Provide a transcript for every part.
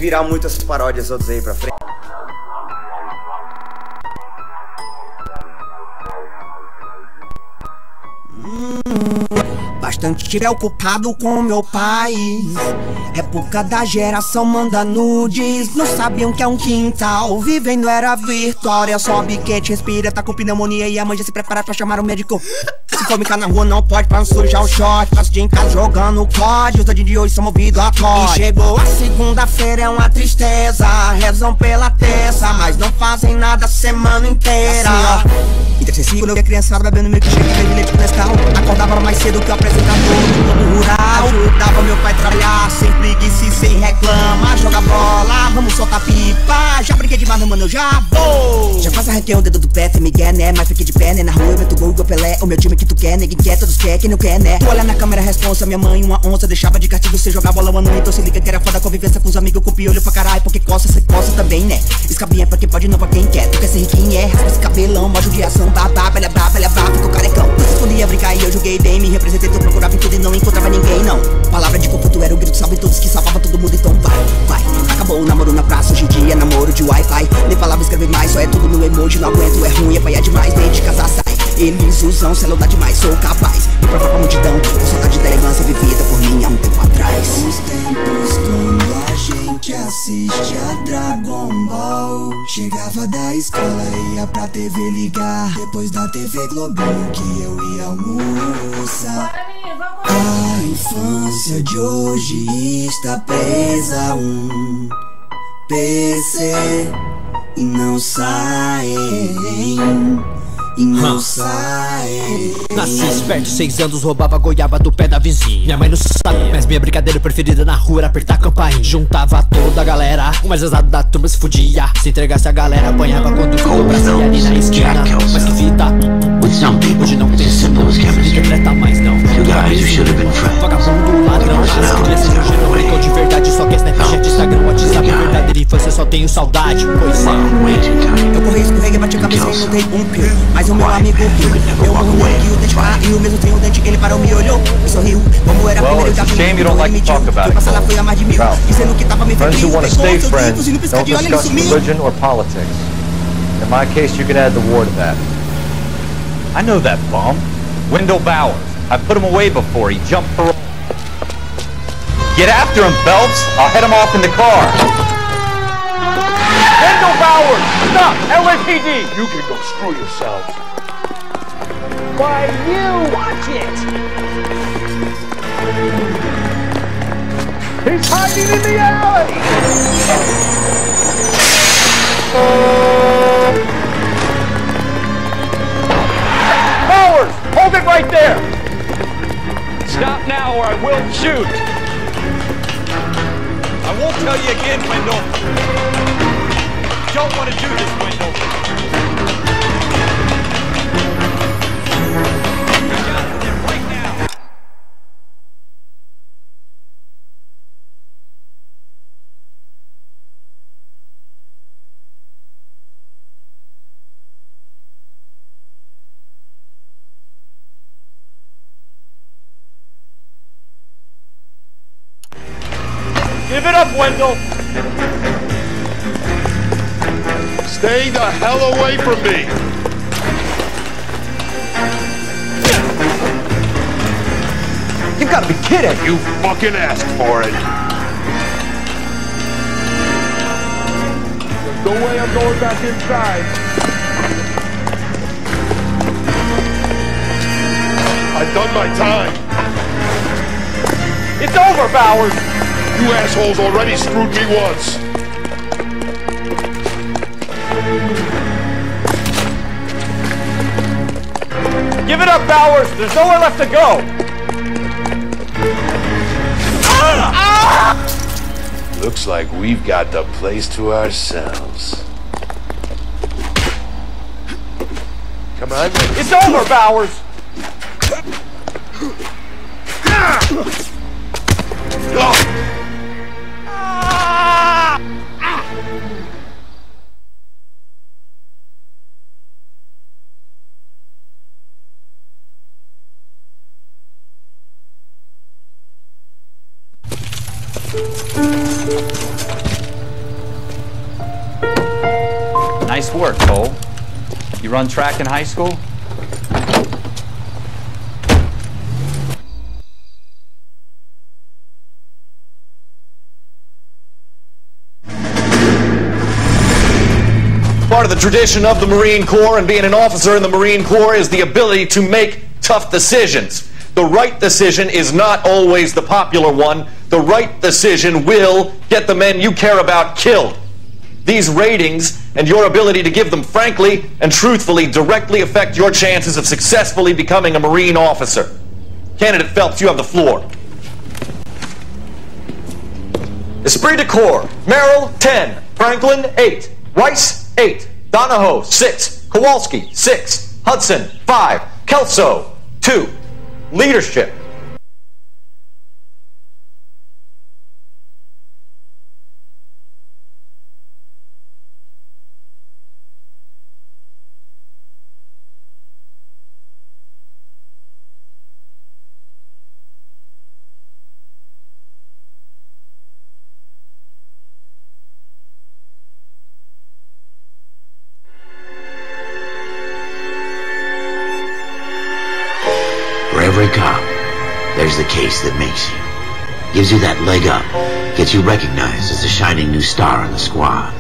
virar muitas paródias outros aí pra frente. Bastante preocupado com meu pai. Época da geração manda nudes. Não sabiam que é um quintal, vivendo era virtual. É só biquete, respira, tá com pneumonia e a mãe já se prepara pra chamar o médico. Se for brincar na rua não pode, pra não sujar o short. Passo o dia em casa jogando COD, os tadinhos de hoje são movidos a COD. E chegou a segunda-feira, é uma tristeza. Rezam pela terça, mas não fazem nada a semana inteira. Assim, ó, intercessivo, eu vi a criançada bebendo milkshake e leite com Nescau. Acordava mais cedo que o apresentador do mundo rural. Ajudava meu pai a trabalhar, sem preguiça e sem reclama. Joga bola, vamos soltar pipa. Já brinquei demais, mano, eu já vou. Já quase arranquei o dedo do pé, tem migué, né? Mas fiquei de pé, né? Na rua eu meto gol igual Pelé. O meu time que tu quer, ninguém quer, todos quer, quem não quer, né? Tu olha na câmera, responsa, minha mãe uma onça. Deixava de castigo, você jogar bola, mano. Então se liga que era foda a convivência com os amigos. Com piolho pra caralho, porque coça, cê coça também, né? Escabinha pra quem pode, não pra quem quer. Tu quer ser riquinho, é? Raspa esse cabelão, uma judiação, babá, velha brava, ficou carecão. Tu se escondia brincar e eu joguei bem, me representei, tu procurava em tudo e não encontrava ninguém, não. Palavra de conforto era o grito, salve todos que salvava todo mundo, então vai. Acabou o namoro na praça, hoje em dia é namoro de Wi-Fi. Nem falava escrever mais, só é tudo no emoji, não aguento, é ruim, apanhar demais, nem de casar sai. Eles usam celular demais, sou capaz de provar pra multidão a saudade da elegância vivida por mim há um tempo atrás. Os tempos quando a gente assiste a Dragon Ball. Chegava da escola, ia pra TV ligar. Depois da TV Globinho que eu ia almoçar. A infância de hoje está presa a um PC e não saem. E não sai. Nasci esperto, 6 anos, roubava goiaba do pé da vizinha. Minha mãe não sabe, mas minha brincadeira preferida na rua era apertar a campainha. Juntava toda a galera, o mais exato da turma se fudia. Se entregasse a galera, apanhava quando o braço ali na esquina. Mas que vida, hoje não tem símbolo, ninguém treta mais não. Vagabundo, ladrão, as crianças hoje não brincam de verdade. Só quer Snapchat, Instagram, WhatsApp. Verdadeira infância, só tenho saudade, pois é. Eu corri, escorreguei, bati a cabeça e não dei um pio. Mas o meu amigo riu, eu morri que o dente caiu. Mesmo sem o dente, ele parou, me olhou e sorriu. Como era primeiro da vida, ele me mediu. Fui passar lá, foi a mais de 1000. Dizendo que tava me feliz, pegou seus livros e no piscar de olho ele sumiu. In my case, you can add the war to that. I know that bum. Wendell Bowers. I put him away before. He jumped parole. Get after him, Phelps. I'll head him off in the car. Wendell Bowers! Stop! LAPD! You can go screw yourselves. Why, you watch it! He's hiding in the alley! Bowers! Hold it right there! Stop now or I will shoot! I won't tell you again, Wendell. You don't want to do this, Wendell. Right now. Give it up, Wendell! Stay the hell away from me! You gotta be kidding! You fucking asked for it! There's no way I'm going back inside. I've done my time. It's over, Bowers! You assholes already screwed me once. Give it up, Bowers! There's nowhere left to go! Looks like we've got the place to ourselves. Come on. It's over, Bowers! Nice work, Cole. You run track in high school? Part of the tradition of the Marine Corps and being an officer in the Marine Corps is the ability to make tough decisions. The right decision is not always the popular one. The right decision will get the men you care about killed. These ratings and your ability to give them frankly and truthfully directly affect your chances of successfully becoming a Marine officer. Candidate Phelps, you have the floor. Esprit de Corps, Merrill, 10. Franklin, 8. Rice, 8. Donahoe, 6. Kowalski, 6. Hudson, 5. Kelso, 2. Leadership. For every cop, there's the case that makes you. Gives you that leg up, gets you recognized as a shining new star in the squad.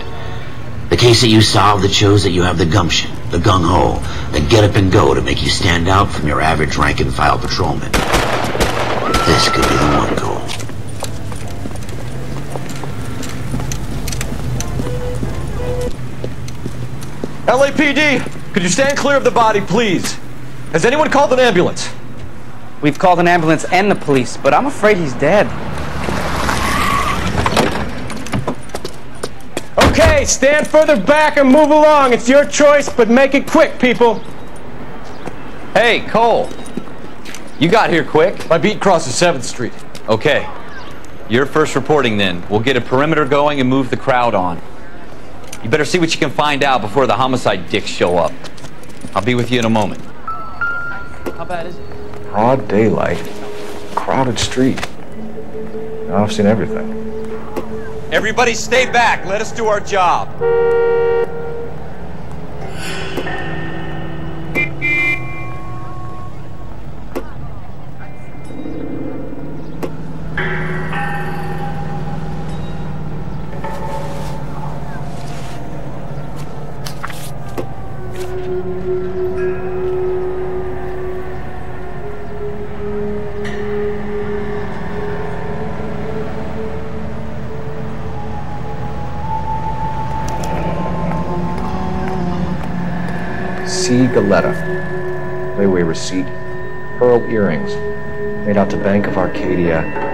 The case that you solve that shows that you have the gumption, the gung-ho, the get up and go to make you stand out from your average rank-and-file patrolman. This could be the one, Cole. LAPD, could you stand clear of the body, please? Has anyone called an ambulance? We've called an ambulance and the police, but I'm afraid he's dead. Okay, stand further back and move along. It's your choice, but make it quick, people. Hey, Cole. You got here quick. My beat crosses 7th Street. Okay. You're first reporting then. We'll get a perimeter going and move the crowd on. You better see what you can find out before the homicide dicks show up. I'll be with you in a moment. How bad is it? Broad daylight. Crowded street. Now I've seen everything. Everybody stay back. Let us do our job. C. Galetta. Layaway receipt. Pearl earrings. Made out to Bank of Arcadia.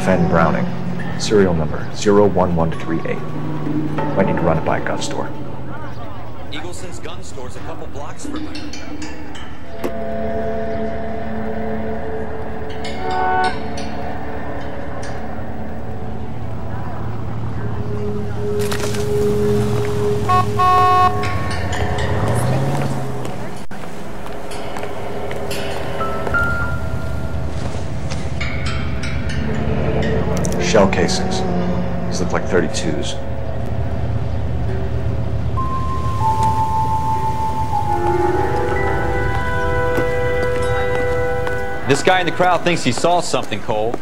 FN Browning. Serial number 01138. Might need to run it by a gun store. Eagleson's gun store's a couple blocks from here. Shell casings. These look like 32s. This guy in the crowd thinks he saw something, Cole.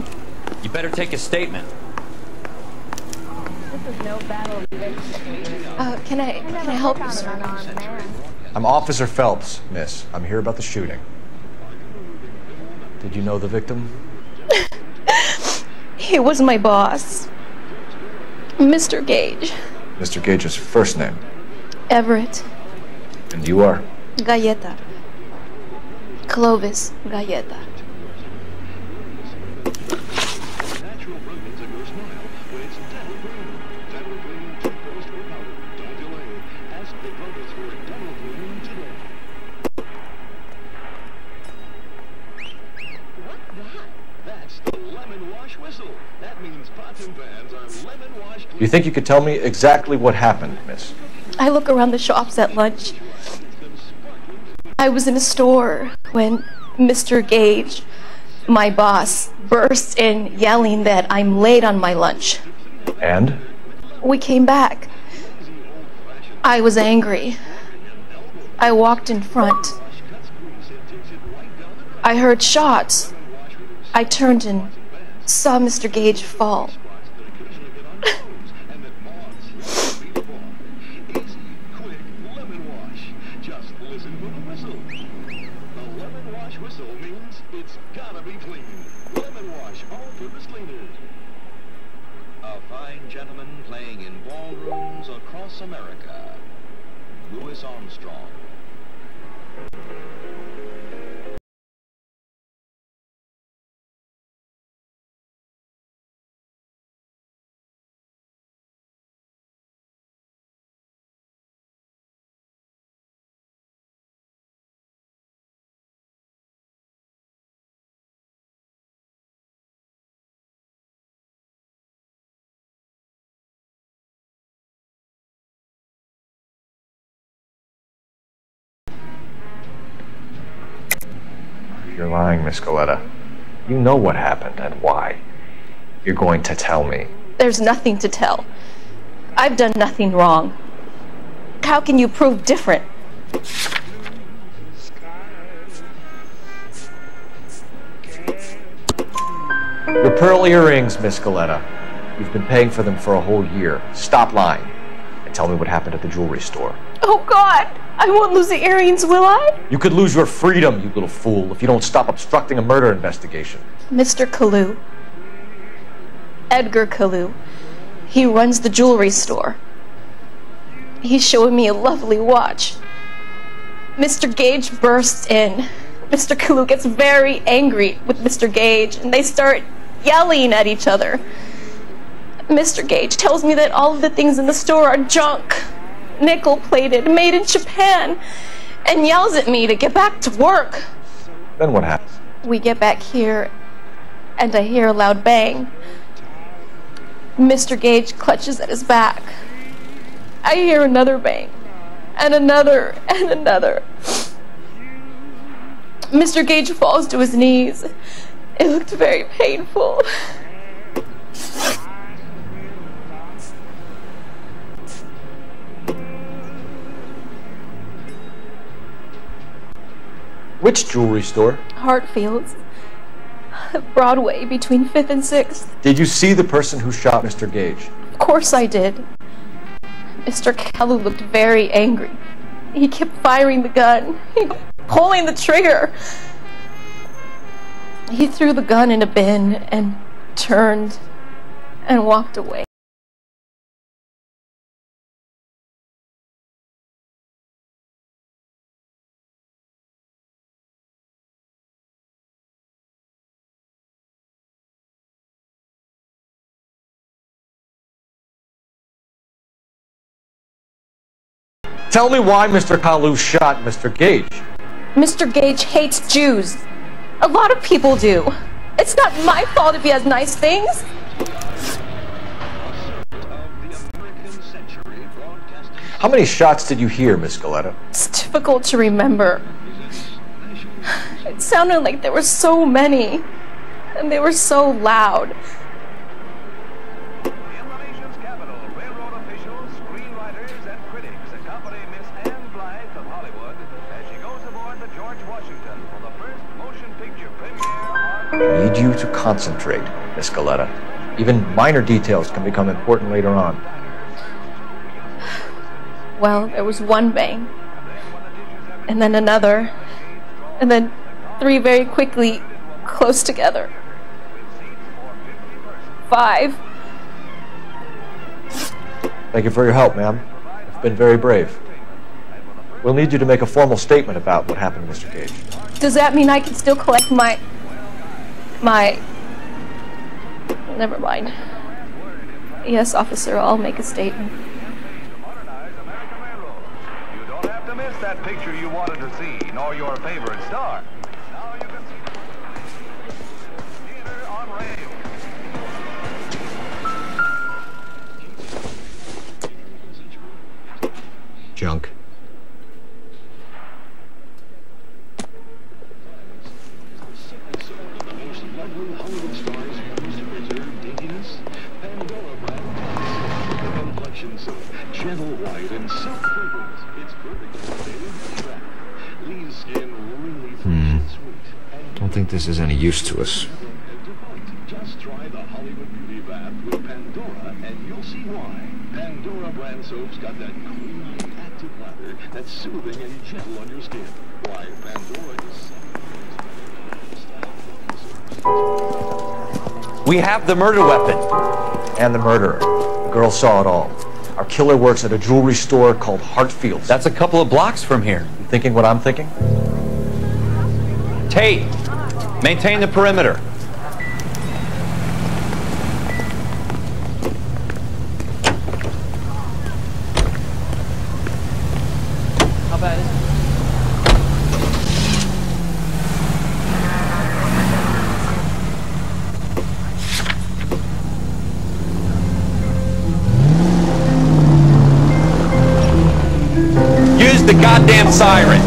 You better take a statement. This is no battle. Can I help you, sir? I'm Officer Phelps, miss. I'm here about the shooting. Did you know the victim? He was my boss, Mr. Gage. Mr. Gage's first name? Everett. And you are? Galleta. Clovis Galleta. Do you think you could tell me exactly what happened, miss? I look around the shops at lunch. I was in a store when Mr. Gage, my boss, burst in yelling that I'm late on my lunch. And? We came back. I was angry. I walked in front. I heard shots. I turned and saw Mr. Gage fall. You're lying, Miss Galleta. You know what happened and why. You're going to tell me. There's nothing to tell. I've done nothing wrong. How can you prove different? Your pearl earrings, Miss Galleta. You've been paying for them for a whole year. Stop lying and tell me what happened at the jewelry store. Oh, God! I won't lose the earrings, will I? You could lose your freedom, you little fool, if you don't stop obstructing a murder investigation. Mr. Kalu. Edgar Kalu. He runs the jewelry store. He's showing me a lovely watch. Mr. Gage bursts in. Mr. Kalu gets very angry with Mr. Gage, and they start yelling at each other. Mr. Gage tells me that all of the things in the store are junk, nickel-plated, made in Japan, and yells at me to get back to work. Then what happens? We get back here, and I hear a loud bang. Mr. Gage clutches at his back. I hear another bang, and another, and another. Mr. Gage falls to his knees. It looked very painful. Which jewelry store? Hartfield's. Broadway, between 5th and 6th. Did you see the person who shot Mr. Gage? Of course I did. Mr. Kalu looked very angry. He kept firing the gun. He kept pulling the trigger. He threw the gun in a bin and turned and walked away. Tell me why Mr. Kalu shot Mr. Gage. Mr. Gage hates Jews. A lot of people do. It's not my fault if he has nice things. How many shots did you hear, Miss Galleta? It's difficult to remember. It sounded like there were so many, and they were so loud. I need you to concentrate, Miss Galleta. Even minor details can become important later on. Well, there was one bang, and then another, and then 3 very quickly, close together. 5. Thank you for your help, ma'am. You've been very brave. We'll need you to make a formal statement about what happened to Mr. Gage. Does that mean I can still collect my... Never mind. Yes, officer, I'll make a statement. You don't have to miss that picture you wanted to see, nor your favorite star. Now you can see Theater on Rail. Junk. Gentle white and soft fragrance. It's perfect for daily bath. Leaves skin really fresh and sweet. Don't think this is any use to us. Just try the Hollywood Beauty Bath with Pandora and you'll see why. Pandora brand soaps got that creamy, active lather that's soothing and gentle on your skin. Why, Pandora is... We have the murder weapon. And the murderer. The girl saw it all. Our killer works at a jewelry store called Hartfield's. That's a couple of blocks from here. You thinking what I'm thinking? Tate, maintain the perimeter. How bad is it? Use the goddamn siren.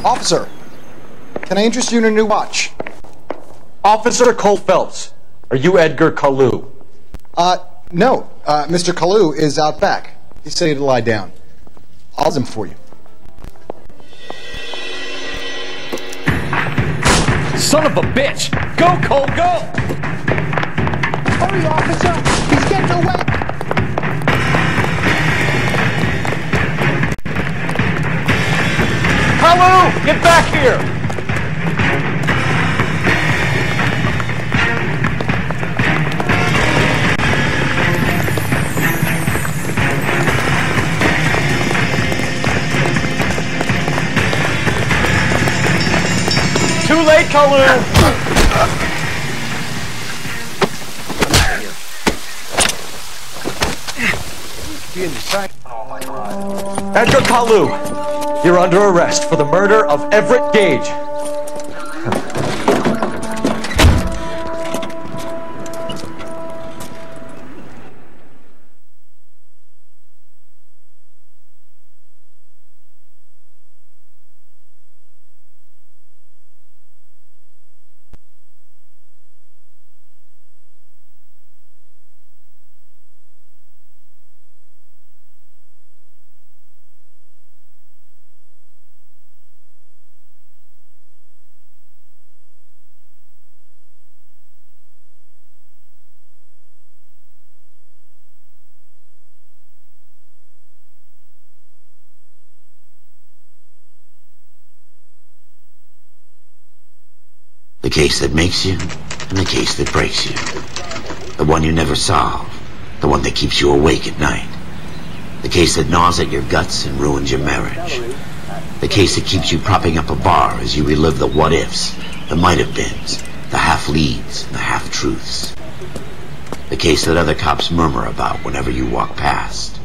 Officer, can I interest you in a new watch? Officer Cole Phelps, are you Edgar Kalu? No. Mr. Kalu is out back. He said he'd lie down. I'll have him for you. Son of a bitch! Go, Cole, go! Hurry, officer! He's getting away! Kalu, get back here! Too late, Kalu! Edgar Kalu, you're under arrest for the murder of Everett Gage. case that makes you, and the case that breaks you. The one you never solve. The one that keeps you awake at night. The case that gnaws at your guts and ruins your marriage. The case that keeps you propping up a bar as you relive the what-ifs, the might-have-beens, the half-leads, and the half-truths. The case that other cops murmur about whenever you walk past.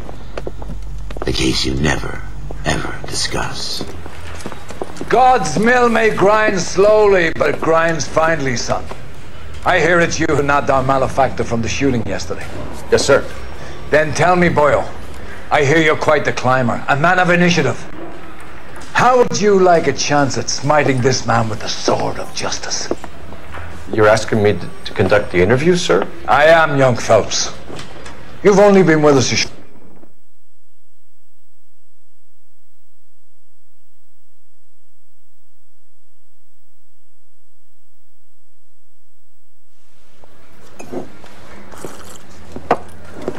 The case you never, ever discuss. God's mill may grind slowly, but it grinds finely, son. I hear it's you who knocked down Malefactor from the shooting yesterday. Yes, sir. Then tell me, Boyle, I hear you're quite the climber, a man of initiative. How would you like a chance at smiting this man with the sword of justice? You're asking me to conduct the interview, sir? I am, young Phelps. You've only been with us a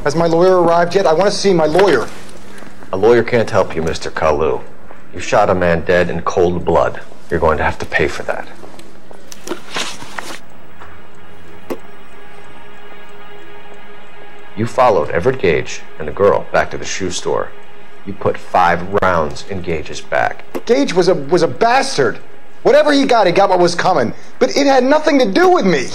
Has my lawyer arrived yet? I want to see my lawyer. A lawyer can't help you, Mr. Kalu. You shot a man dead in cold blood. You're going to have to pay for that. You followed Everett Gage and the girl back to the shoe store. You put 5 rounds in Gage's back. Gage was a bastard. Whatever he got what was coming. But it had nothing to do with me.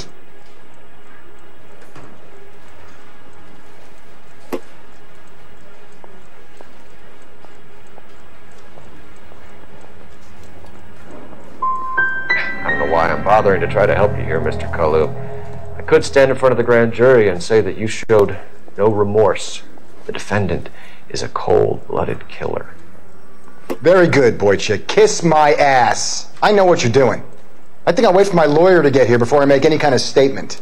I don't know why I'm bothering to try to help you here, Mr. Kalu. I could stand in front of the grand jury and say that you showed no remorse. The defendant is a cold-blooded killer. Very good, boy chick. Kiss my ass. I know what you're doing. I think I'll wait for my lawyer to get here before I make any kind of statement.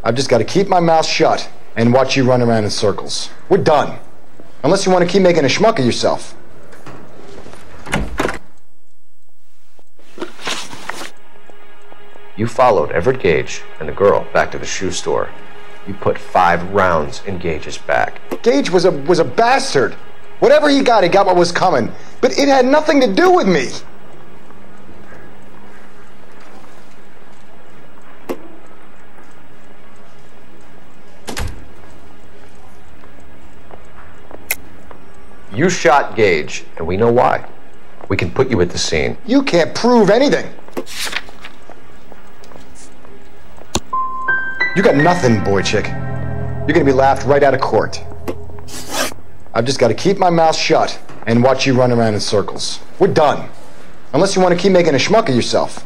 I've just got to keep my mouth shut and watch you run around in circles. We're done. Unless you want to keep making a schmuck of yourself. You followed Everett Gage and the girl back to the shoe store. You put 5 rounds in Gage's back. Gage was a bastard. Whatever he got what was coming. But it had nothing to do with me. You shot Gage, and we know why. We can put you at the scene. You can't prove anything. You got nothing, boy chick. You're gonna be laughed right out of court. I've just got to keep my mouth shut and watch you run around in circles. We're done. Unless you want to keep making a schmuck of yourself.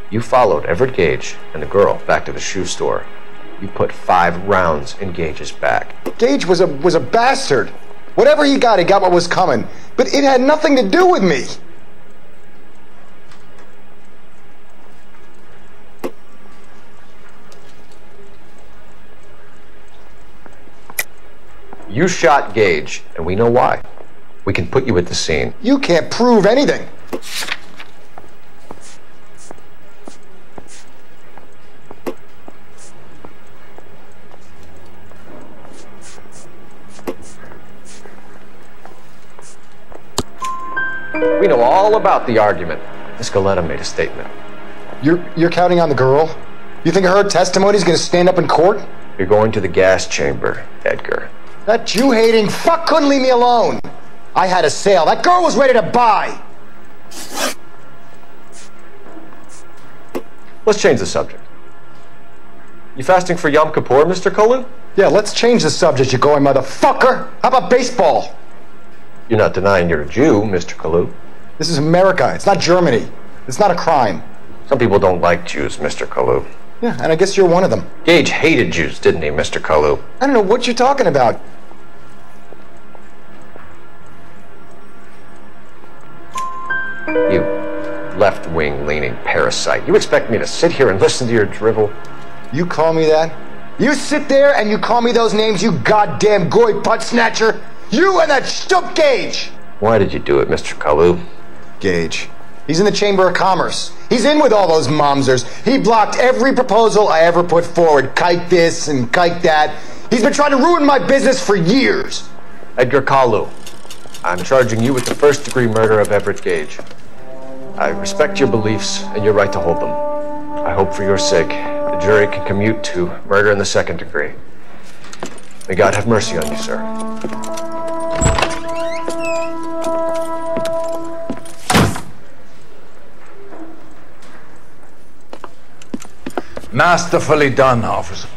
You followed Everett Gage and the girl back to the shoe store. You put 5 rounds in Gage's back. Gage was a bastard. Whatever he got what was coming. But it had nothing to do with me. You shot Gage, and we know why. We can put you at the scene. You can't prove anything. We know all about the argument. Miss Galetta made a statement. You're counting on the girl? You think her testimony is going to stand up in court? You're going to the gas chamber, Edgar. That Jew-hating fuck couldn't leave me alone. I had a sale. That girl was ready to buy. Let's change the subject. You fasting for Yom Kippur, Mr. Kalu? Yeah, let's change the subject, you going motherfucker. How about baseball? You're not denying you're a Jew, Mr. Kalu. This is America. It's not Germany. It's not a crime. Some people don't like Jews, Mr. Kalu. Yeah, and I guess you're one of them. Gage hated Jews, didn't he, Mr. Kalu? I don't know what you're talking about. You left-wing leaning parasite. You expect me to sit here and listen to your drivel? You call me that? You sit there and you call me those names, you goddamn goy butt snatcher? You and that stup Gage! Why did you do it, Mr. Kalu? Gage. He's in the Chamber of Commerce. He's in with all those momsers. He blocked every proposal I ever put forward. Kike this and kike that. He's been trying to ruin my business for years. Edgar Kalu, I'm charging you with the first-degree murder of Everett Gage. I respect your beliefs and your right to hold them. I hope for your sake the jury can commute to murder in the second degree. May God have mercy on you, sir. Masterfully done, officer.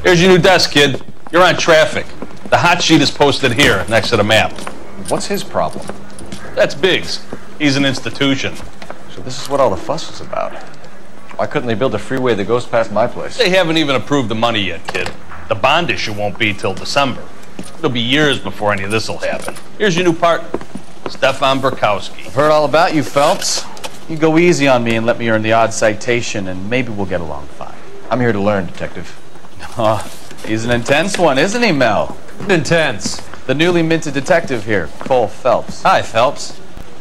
Here's your new desk, kid. You're on traffic. The hot sheet is posted here, next to the map. What's his problem? That's Biggs. He's an institution. So this is what all the fuss was about. Why couldn't they build a freeway that goes past my place? They haven't even approved the money yet, kid. The bond issue won't be till December. It'll be years before any of this will happen. Here's your new partner, Stefan Burkowski. I've heard all about you, Phelps. You go easy on me and let me earn the odd citation, and maybe we'll get along fine. I'm here to learn, Detective. Oh, he's an intense one, isn't he, Mel? Intense. The newly minted detective here, Cole Phelps. Hi, Phelps.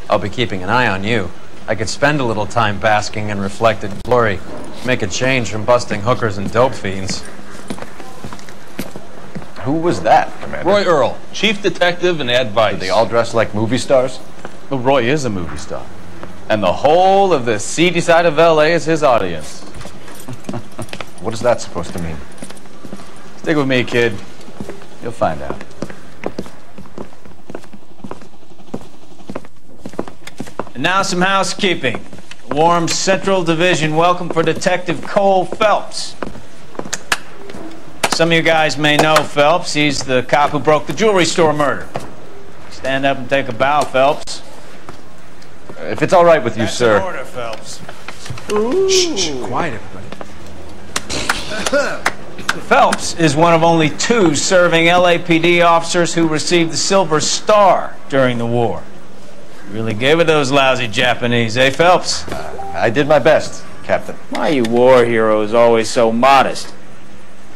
I'll be keeping an eye on you. I could spend a little time basking in reflected glory. Make a change from busting hookers and dope fiends. Who was that, Commander? Roy Earl, chief detective and advice. Did they all dress like movie stars? Well, Roy is a movie star. And the whole of the seedy side of L.A. is his audience. What is that supposed to mean? Stick with me, kid. You'll find out. And now some housekeeping. Warm Central Division welcome for Detective Cole Phelps. Some of you guys may know Phelps. He's the cop who broke the jewelry store murder. Stand up and take a bow, Phelps. If it's all right with you, That's sir. An order, Phelps. Shh, quiet, everybody. Phelps is one of only 2 serving LAPD officers who received the Silver Star during the war. Really gave it those lousy Japanese, eh, Phelps? I did my best, Captain. Why you war heroes always so modest?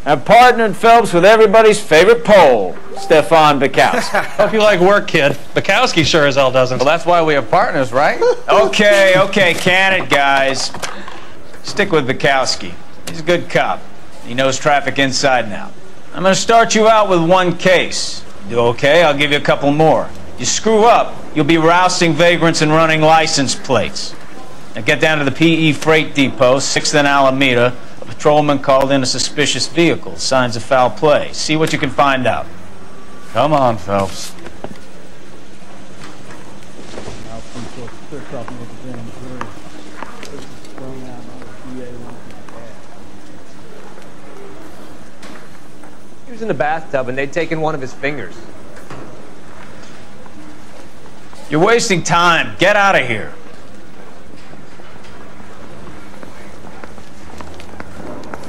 I've partnered Phelps with everybody's favorite Pole, Stefan Burkowski. Hope you like work, kid. Bukowski sure as hell doesn't. Well, that's why we have partners, right? Okay, can it, guys. Stick with Bukowski. He's a good cop. He knows traffic inside and out. I'm going to start you out with 1 case. Do okay? I'll give you a couple more. You screw up, you'll be rousting vagrants and running license plates. Now get down to the PE Freight Depot, 6th and Alameda. A patrolman called in a suspicious vehicle. Signs of foul play. See what you can find out. Come on, Phelps. He was in the bathtub and they'd taken one of his fingers. You're wasting time. Get out of here.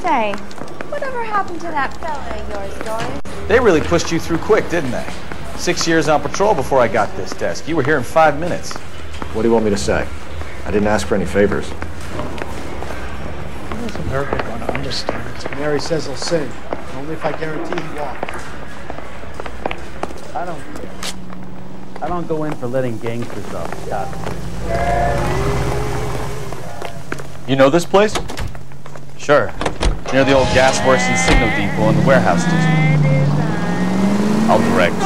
Say, whatever happened to that fella of yours, Doris? They really pushed you through quick, didn't they? 6 years on patrol before I got this desk. You were here in 5 minutes. What do you want me to say? I didn't ask for any favors. How does America want to understand? Mary says he'll sing. Only if I guarantee he walks. I don't go in for letting gangsters off the top. You know this place? Sure. Near the old gasworks and signal depot in the warehouse district. I'll direct.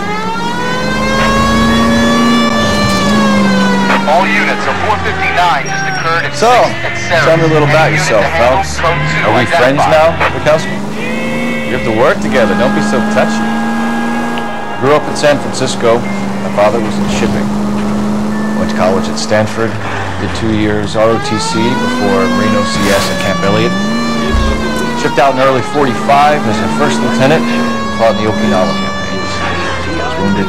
All units, a 459 just occurred at So, 6th and Sera. tell me a little about yourself, Phelps. Are we friends now, Bukowski? We have to work together. Don't be so touchy. I grew up in San Francisco. My father was in shipping. to college at Stanford, did 2 years ROTC before Marine OCS at Camp Elliott. Shipped out in early 45 as a first lieutenant, fought in the Okinawa campaigns. Was wounded,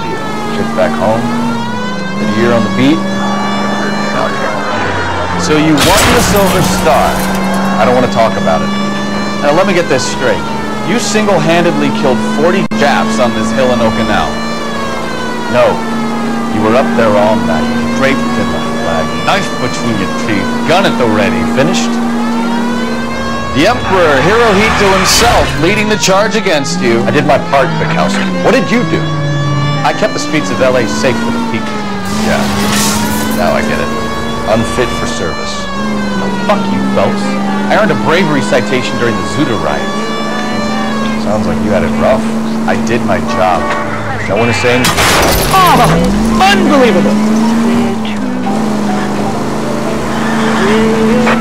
shipped back home, did a year on the beat. So you won the Silver Star. I don't want to talk about it. Now let me get this straight. You single-handedly killed 40 Japs on this hill in Okinawa. No, you were up there all night, draped in the flag, knife between your teeth, gun at the ready. Finished? The Emperor Hirohito himself leading the charge against you. I did my part, Bukowski. What did you do? I kept the streets of LA safe for the people. Yeah, now I get it. Unfit for service. No, fuck you, folks. I earned a bravery citation during the Zuda riot. Sounds like you had it rough. I did my job. Don't want to say anything. Oh, unbelievable!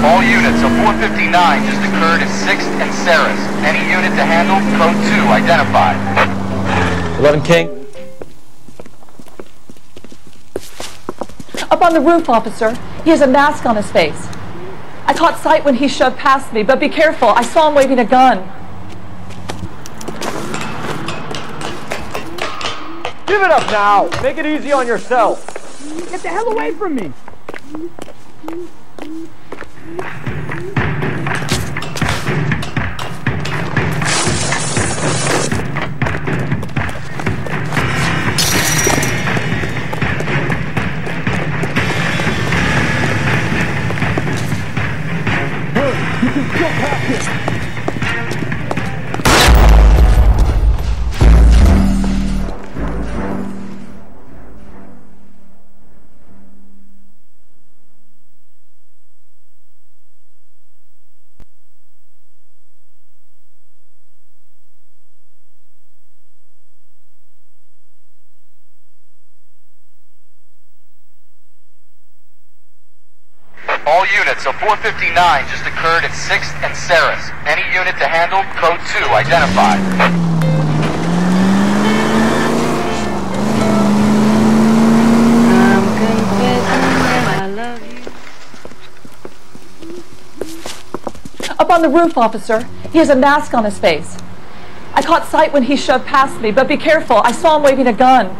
All units, a 459 just occurred at 6th and Sera's. Any unit to handle, code 2 identified. 11 King. Up on the roof, officer. He has a mask on his face. I caught sight when he shoved past me, but be careful. I saw him waving a gun. Give it up now! Make it easy on yourself! Get the hell away from me! You can still pass it! All units, a 459 just occurred at 6th and Sera's. Any unit to handle, code 2 identified. I'm confessing that I love you. Up on the roof, officer. He has a mask on his face. I caught sight when he shoved past me, but be careful. I saw him waving a gun.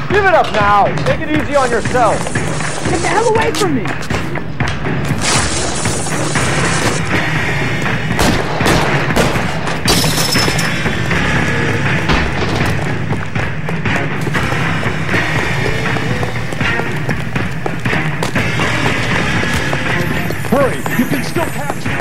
Give it up now! Make it easy on yourself! Get the hell away from me! Hurry! You can still catch it!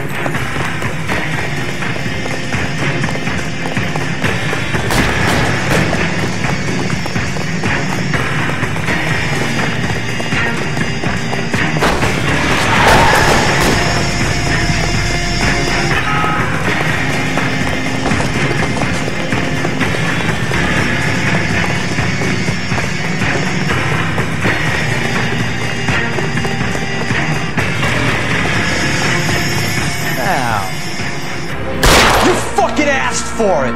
For it.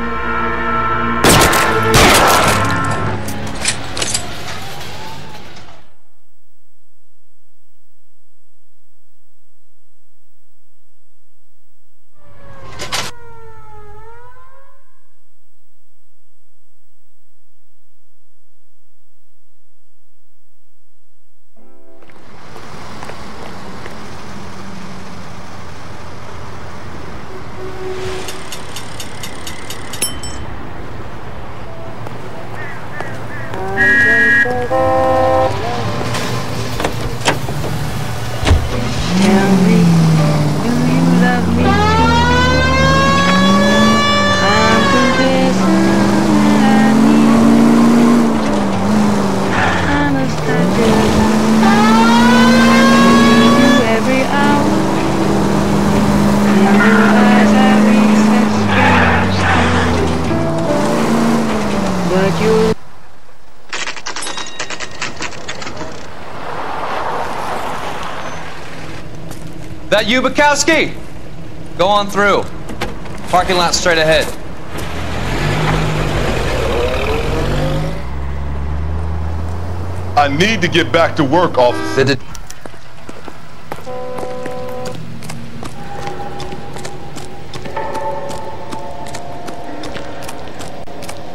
That you, Bukowski? Go on through. Parking lot straight ahead. I need to get back to work, officer.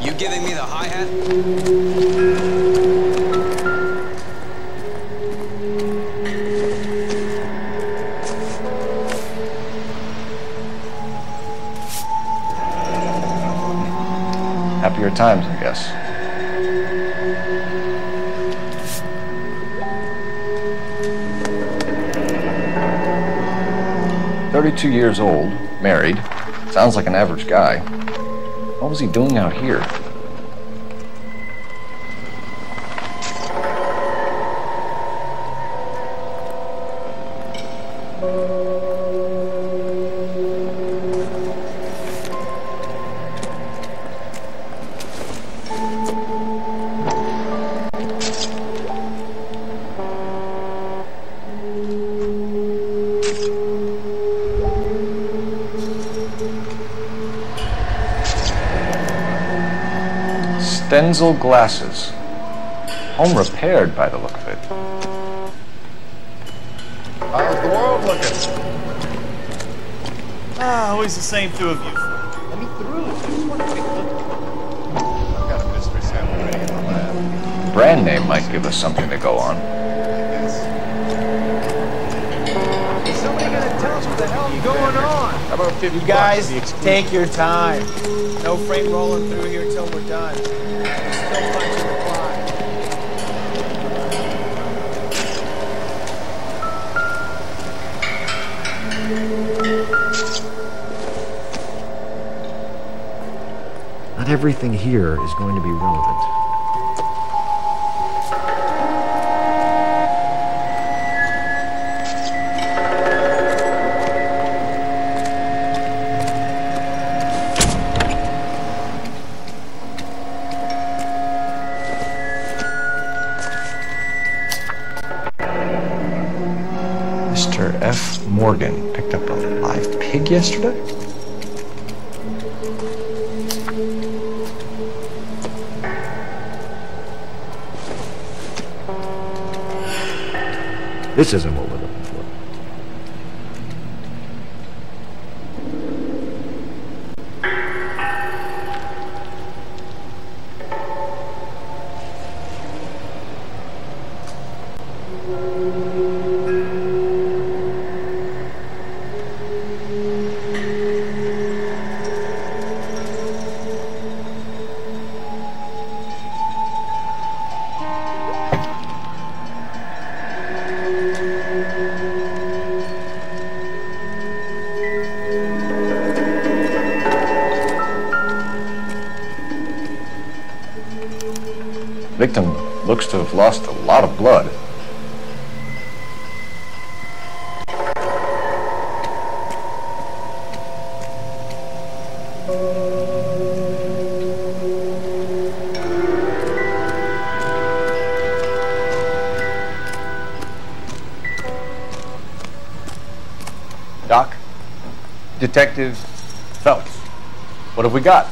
You giving me the hi-hat? Happier times, I guess. "32 years old, married, sounds like an average guy. What was he doing out here?" Denzel glasses. Home repaired by the look of it. How's the world looking? Always the same two of you. Let me through. I've got a mystery sample ready in the lab. Brand name might give us something to go on. Is somebody gonna tell us what the hell's going on? How about 50 You guys, bucks for the take your time. No freight rolling through here till we're done. Still punching the clock. Not everything here is going to be relevant. Mr. F. Morgan picked up a live pig yesterday? This isn't what we're looking for. Victim looks to have lost a lot of blood. Doc? Detective Phelps. What have we got?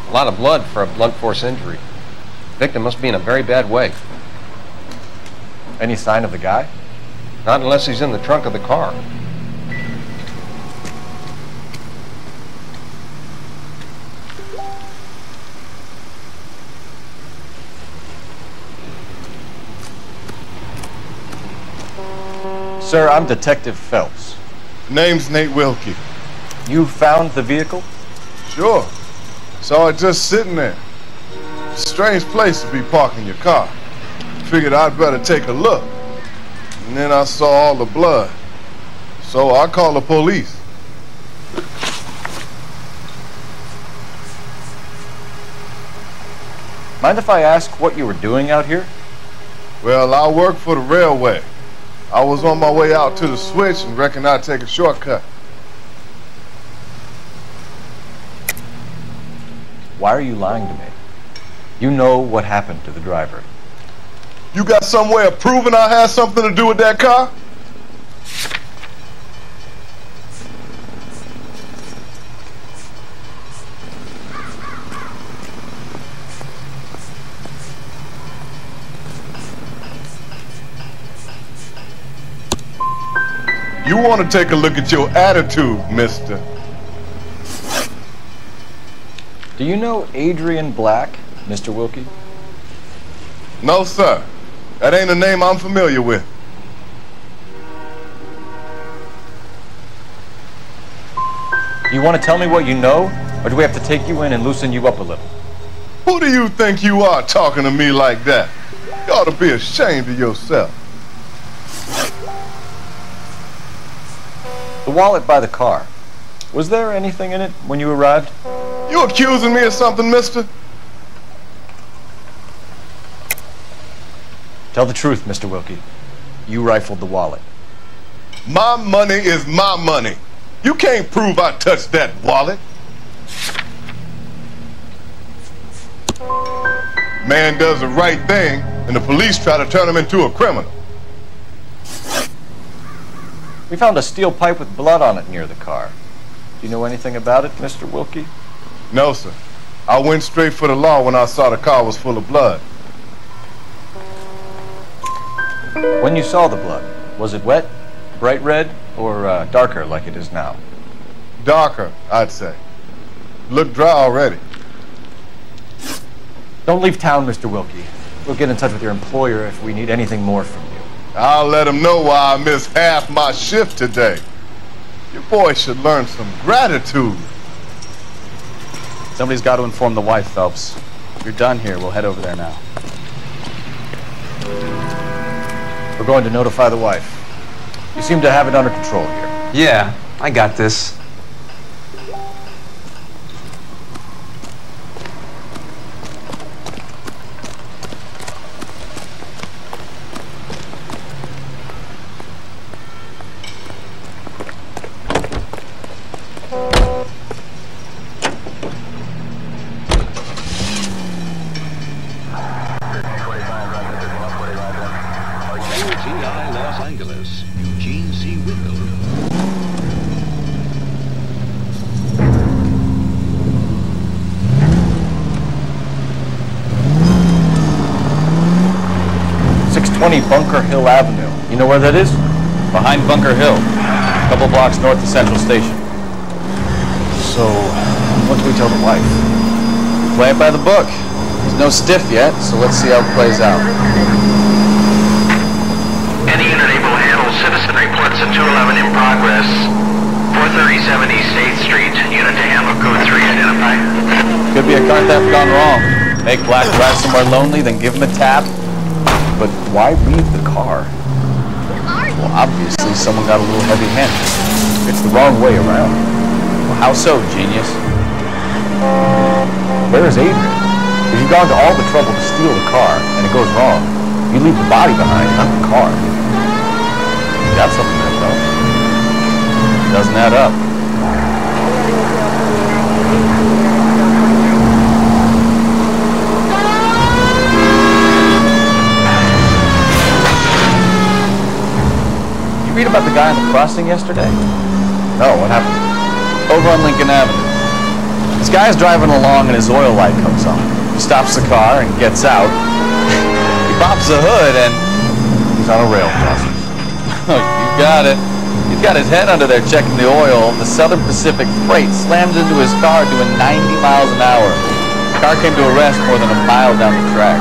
A lot of blood for a blunt force injury. Victim must be in a very bad way. Any sign of the guy? Not unless he's in the trunk of the car. Sir, I'm Detective Phelps. Name's Nate Wilkie. You found the vehicle? Sure. Saw it just sitting there. Strange place to be parking your car. Figured I'd better take a look. And then I saw all the blood. So I called the police. Mind if I ask what you were doing out here? Well, I work for the railway. I was on my way out to the switch and reckoned I'd take a shortcut. Why are you lying to me? You know what happened to the driver. You got some way of proving I had something to do with that car? You want to take a look at your attitude, mister. Do you know Adrian Black, Mr. Wilkie? No, sir. That ain't a name I'm familiar with. Do you want to tell me what you know, or do we have to take you in and loosen you up a little? Who do you think you are talking to me like that? You ought to be ashamed of yourself. The wallet by the car. Was there anything in it when you arrived? You accusing me of something, mister? Tell the truth, Mr. Wilkie. You rifled the wallet. My money is my money. You can't prove I touched that wallet. Man does the right thing, and the police try to turn him into a criminal. We found a steel pipe with blood on it near the car. Do you know anything about it, Mr. Wilkie? No, sir. I went straight for the law when I saw the car was full of blood. When you saw the blood, was it wet, bright red, or darker like it is now? Darker, I'd say. Looked dry already. Don't leave town, Mr. Wilkie. We'll get in touch with your employer if we need anything more from you. I'll let him know why I missed half my shift today. Your boy should learn some gratitude. Somebody's got to inform the wife, Phelps. If you're done here, we'll head over there now. We're going to notify the wife. You seem to have it under control here. Yeah, I got this. Bunker Hill Avenue. You know where that is? Behind Bunker Hill, a couple blocks north of Central Station. So, what do we tell the wife? Play it by the book. There's no stiff yet, so let's see how it plays out. Any unit able to handle citizen reports at 211 in progress. 437 East 8th Street. Unit to handle code 3 identify. Could be a car theft gone wrong. Make Black drive somewhere lonely, then give him a tap. But why leave the car? Well, obviously someone got a little heavy-handed. It's the wrong way around. Well, how so, genius? Where is Adrian? If you've gone to all the trouble to steal the car, and it goes wrong, you leave the body behind, not the car. You got something there, though. Doesn't add up. You read about the guy on the crossing yesterday? No, what happened? Over on Lincoln Avenue. This guy's driving along and his oil light comes on. He stops the car and gets out. He pops the hood and... he's on a rail crossing. You got it. He's got his head under there checking the oil. The Southern Pacific freight slams into his car doing 90 miles an hour. The car came to a rest more than a mile down the track.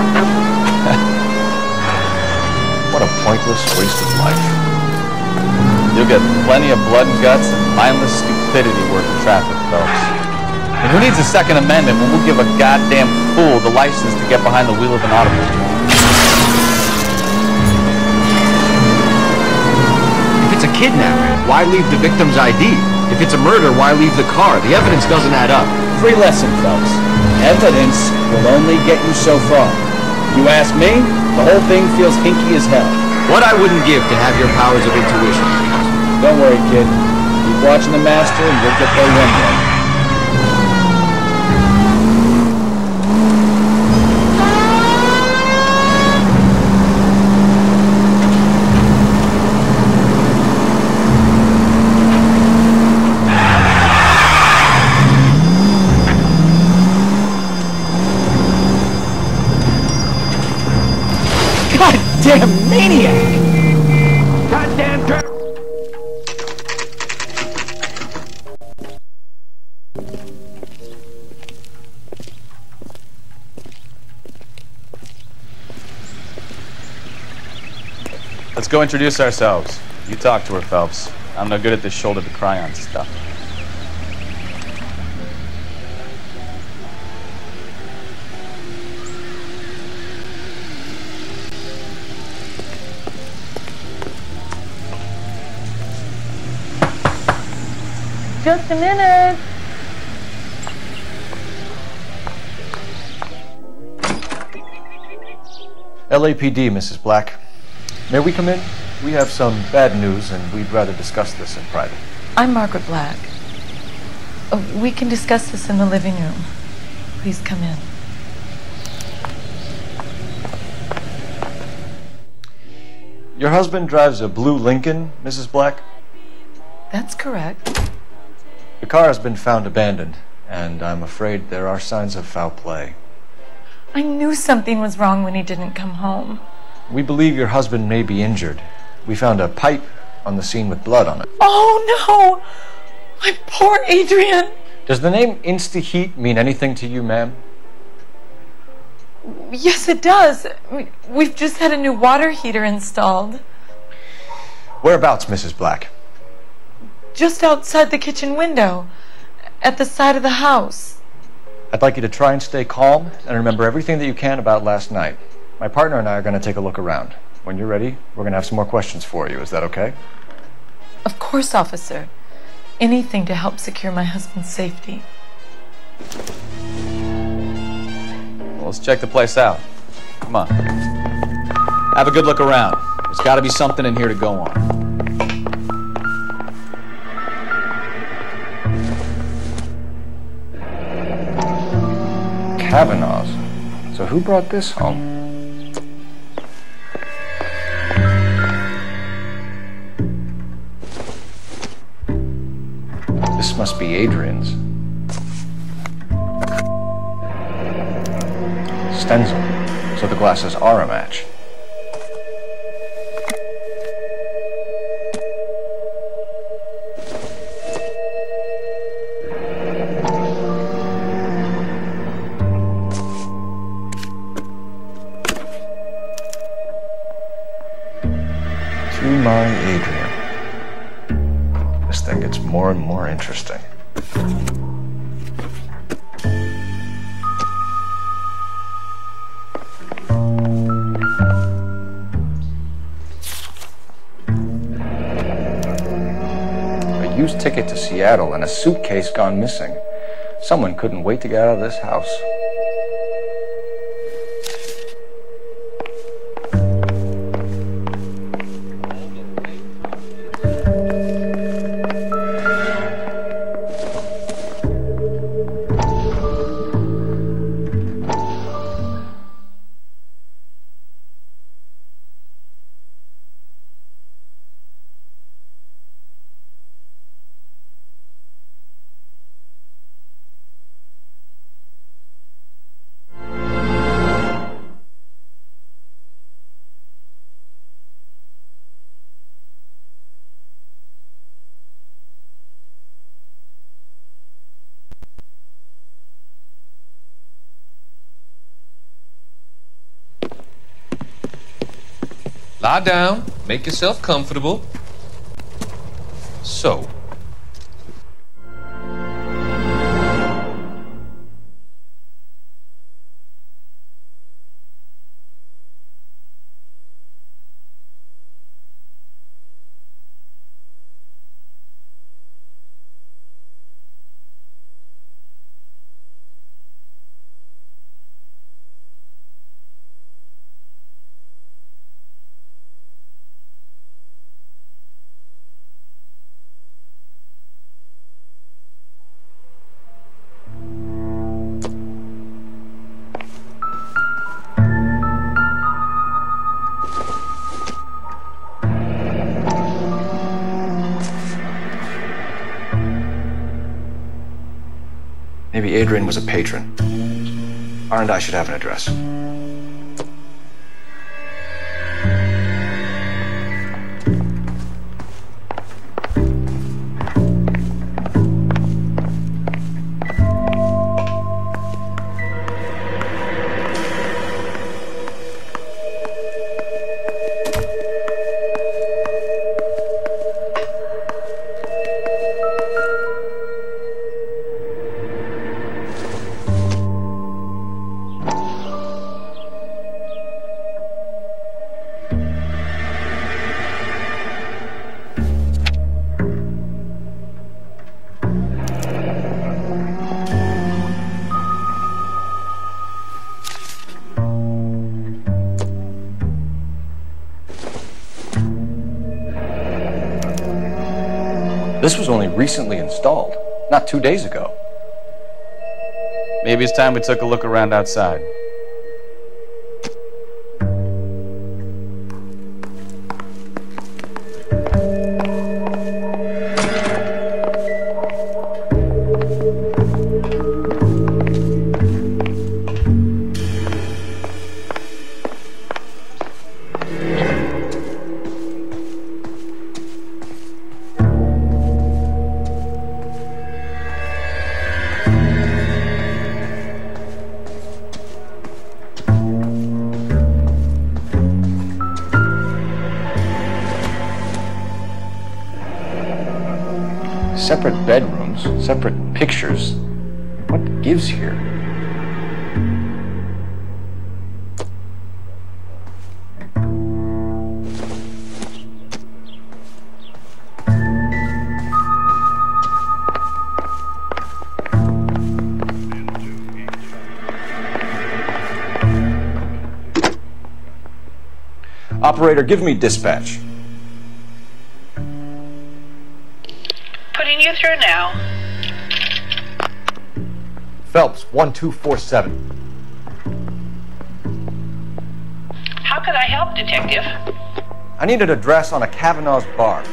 What a pointless waste of life. You'll get plenty of blood and guts and mindless stupidity working traffic, Phelps. And who needs a Second Amendment when we'll give a goddamn fool the license to get behind the wheel of an automobile? If it's a kidnapping, why leave the victim's ID? If it's a murder, why leave the car? The evidence doesn't add up. Free lesson, Phelps. Evidence will only get you so far. You ask me, the whole thing feels hinky as hell. What I wouldn't give to have your powers of intuition. Don't worry, kid. Keep watching the master and you'll get there one day. Goddamn maniac! Goddamn Let's go introduce ourselves. You talk to her, Phelps. I'm no good at this shoulder to cry on stuff. Just a minute. LAPD, Mrs. Black. May we come in? We have some bad news, and we'd rather discuss this in private. I'm Margaret Black. We can discuss this in the living room. Please come in. Your husband drives a blue Lincoln, Mrs. Black? That's correct. The car has been found abandoned, and I'm afraid there are signs of foul play. I knew something was wrong when he didn't come home. We believe your husband may be injured. We found a pipe on the scene with blood on it. Oh no! My poor Adrian! Does the name Insta-Heat mean anything to you, ma'am? Yes, it does. We've just had a new water heater installed. Whereabouts, Mrs. Black? Just outside the kitchen window, at the side of the house. I'd like you to try and stay calm and remember everything that you can about last night. My partner and I are going to take a look around. When you're ready, we're going to have some more questions for you. Is that okay? Of course, officer. Anything to help secure my husband's safety. Well, let's check the place out. Come on. Have a good look around. There's got to be something in here to go on. Kavanaugh's. So who brought this home? This must be Adrian's. Stencil. So the glasses are a match. To my Adrian. This thing gets more and more interesting. A used ticket to Seattle and a suitcase gone missing. Someone couldn't wait to get out of this house. Lie down, make yourself comfortable. So. Maybe Adrian was a patron. R&I should have an address. This was only recently installed, not 2 days ago. Maybe it's time we took a look around outside. Separate bedrooms, separate pictures. What gives here? Operator, give me dispatch. Putting you through now. Phelps, 1247. How could I help, Detective? I need an address on a Kavanaugh's bar.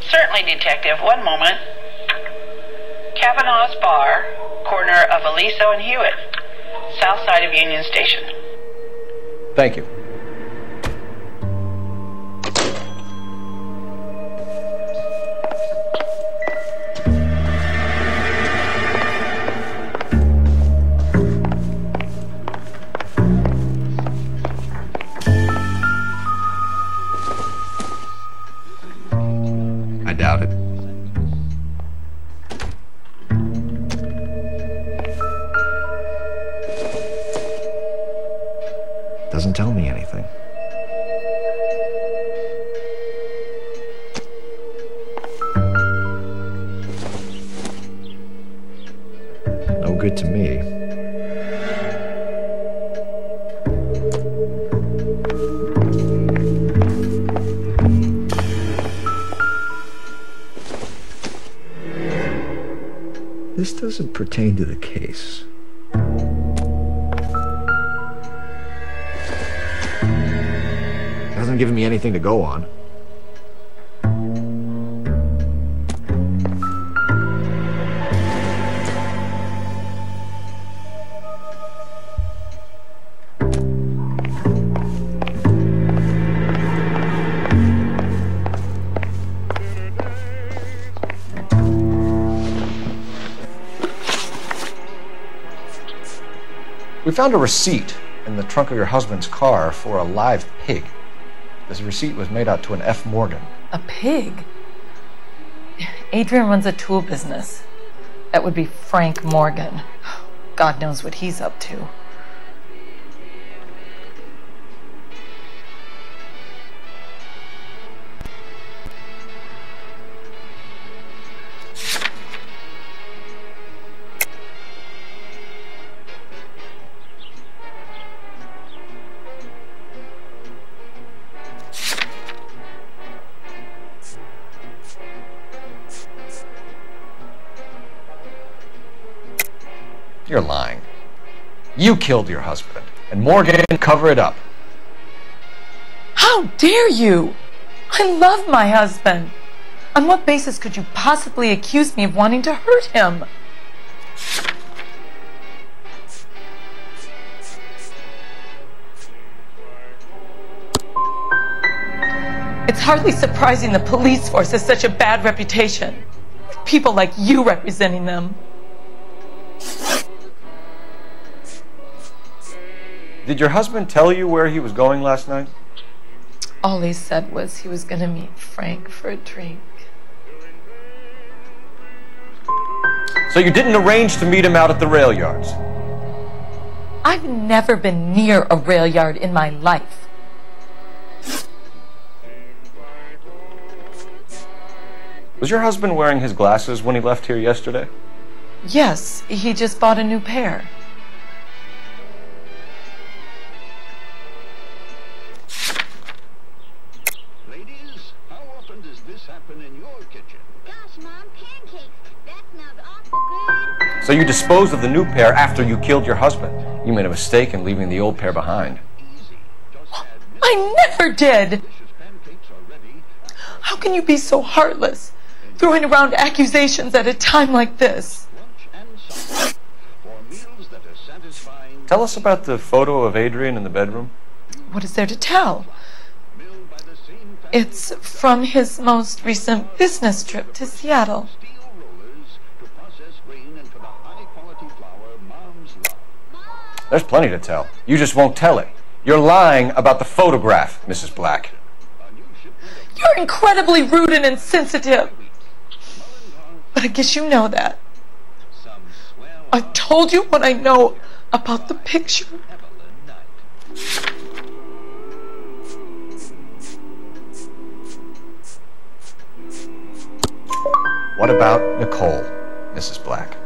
Certainly, Detective. One moment. Kavanaugh's Bar, corner of Aliso and Hewitt, south side of Union Station. Thank you. I doubt it. Doesn't tell me anything. No good to me. This doesn't pertain to the case. Hasn't given me anything to go on. We found a receipt in the trunk of your husband's car for a live pig. This receipt was made out to an F. Morgan. A pig? Adrian runs a tool business. That would be Frank Morgan. God knows what he's up to. You're lying. You killed your husband, and Morgan didn't cover it up. How dare you? I love my husband. On what basis could you possibly accuse me of wanting to hurt him? It's hardly surprising the police force has such a bad reputation, with people like you representing them. Did your husband tell you where he was going last night? All he said was he was going to meet Frank for a drink. So you didn't arrange to meet him out at the rail yards? I've never been near a rail yard in my life. Was your husband wearing his glasses when he left here yesterday? Yes, he just bought a new pair. Ladies, how often does this happen? So you disposed of the new pair after you killed your husband. You made a mistake in leaving the old pair behind. I never did! How can you be so heartless, throwing around accusations at a time like this? Tell us about the photo of Adrian in the bedroom. What is there to tell? It's from his most recent business trip to Seattle. There's plenty to tell. You just won't tell it. You're lying about the photograph, Mrs. Black. You're incredibly rude and insensitive. But I guess you know that. I've told you what I know about the picture. What about Nicole, Mrs. Black?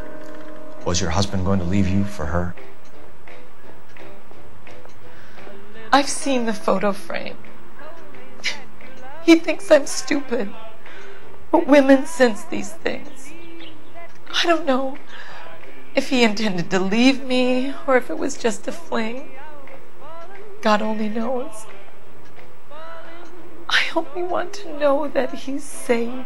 Was your husband going to leave you for her? I've seen the photo frame. He thinks I'm stupid. But women sense these things. I don't know if he intended to leave me or if it was just a fling. God only knows. I only want to know that he's safe.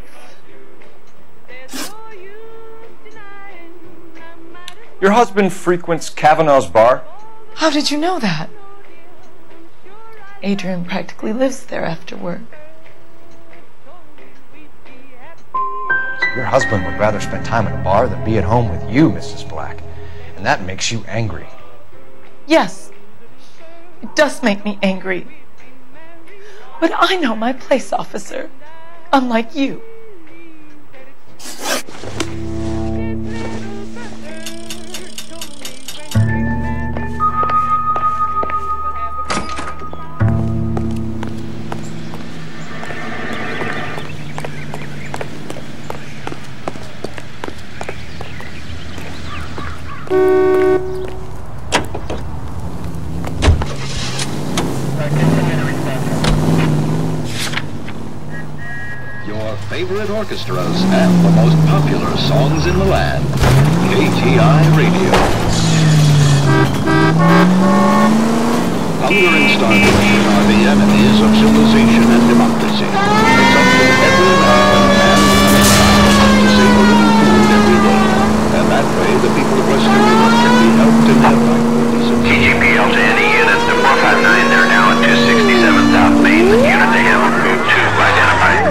Your husband frequents Kavanaugh's bar? How did you know that? Adrian practically lives there after work. Your husband would rather spend time at a bar than be at home with you, Mrs. Black. And that makes you angry. Yes, it does make me angry. But I know my place, officer, unlike you. Your favorite orchestras and the most popular songs in the land. KTI Radio. Hunger and starvation are the enemies of civilization and democracy. It's up to every American man to save a little food every day. And that way the people of Western Europe can be helped in their life. TGPL to any unit, the 459, they're now at 267 South Main. Unit to handle food 2 identified.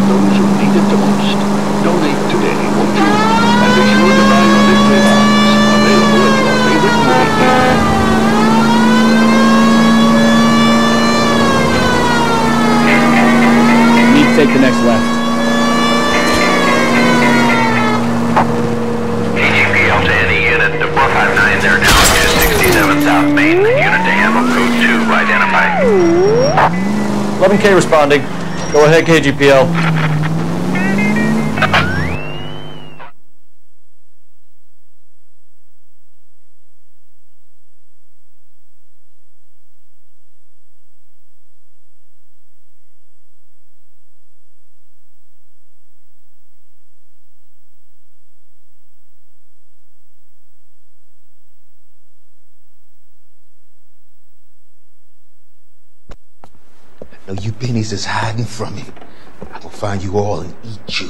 Those who need it the most. Donate today, won't you? And be sure to buy your victory bonds. Available at your favorite movie theater. You need to take the next left. TGPL to any unit, the 459, they're now at 267 South Main. Unit to handle food 2 identified. 11K responding. Go ahead, KGPL. No, you pennies is hiding from me. I will find you all and eat you.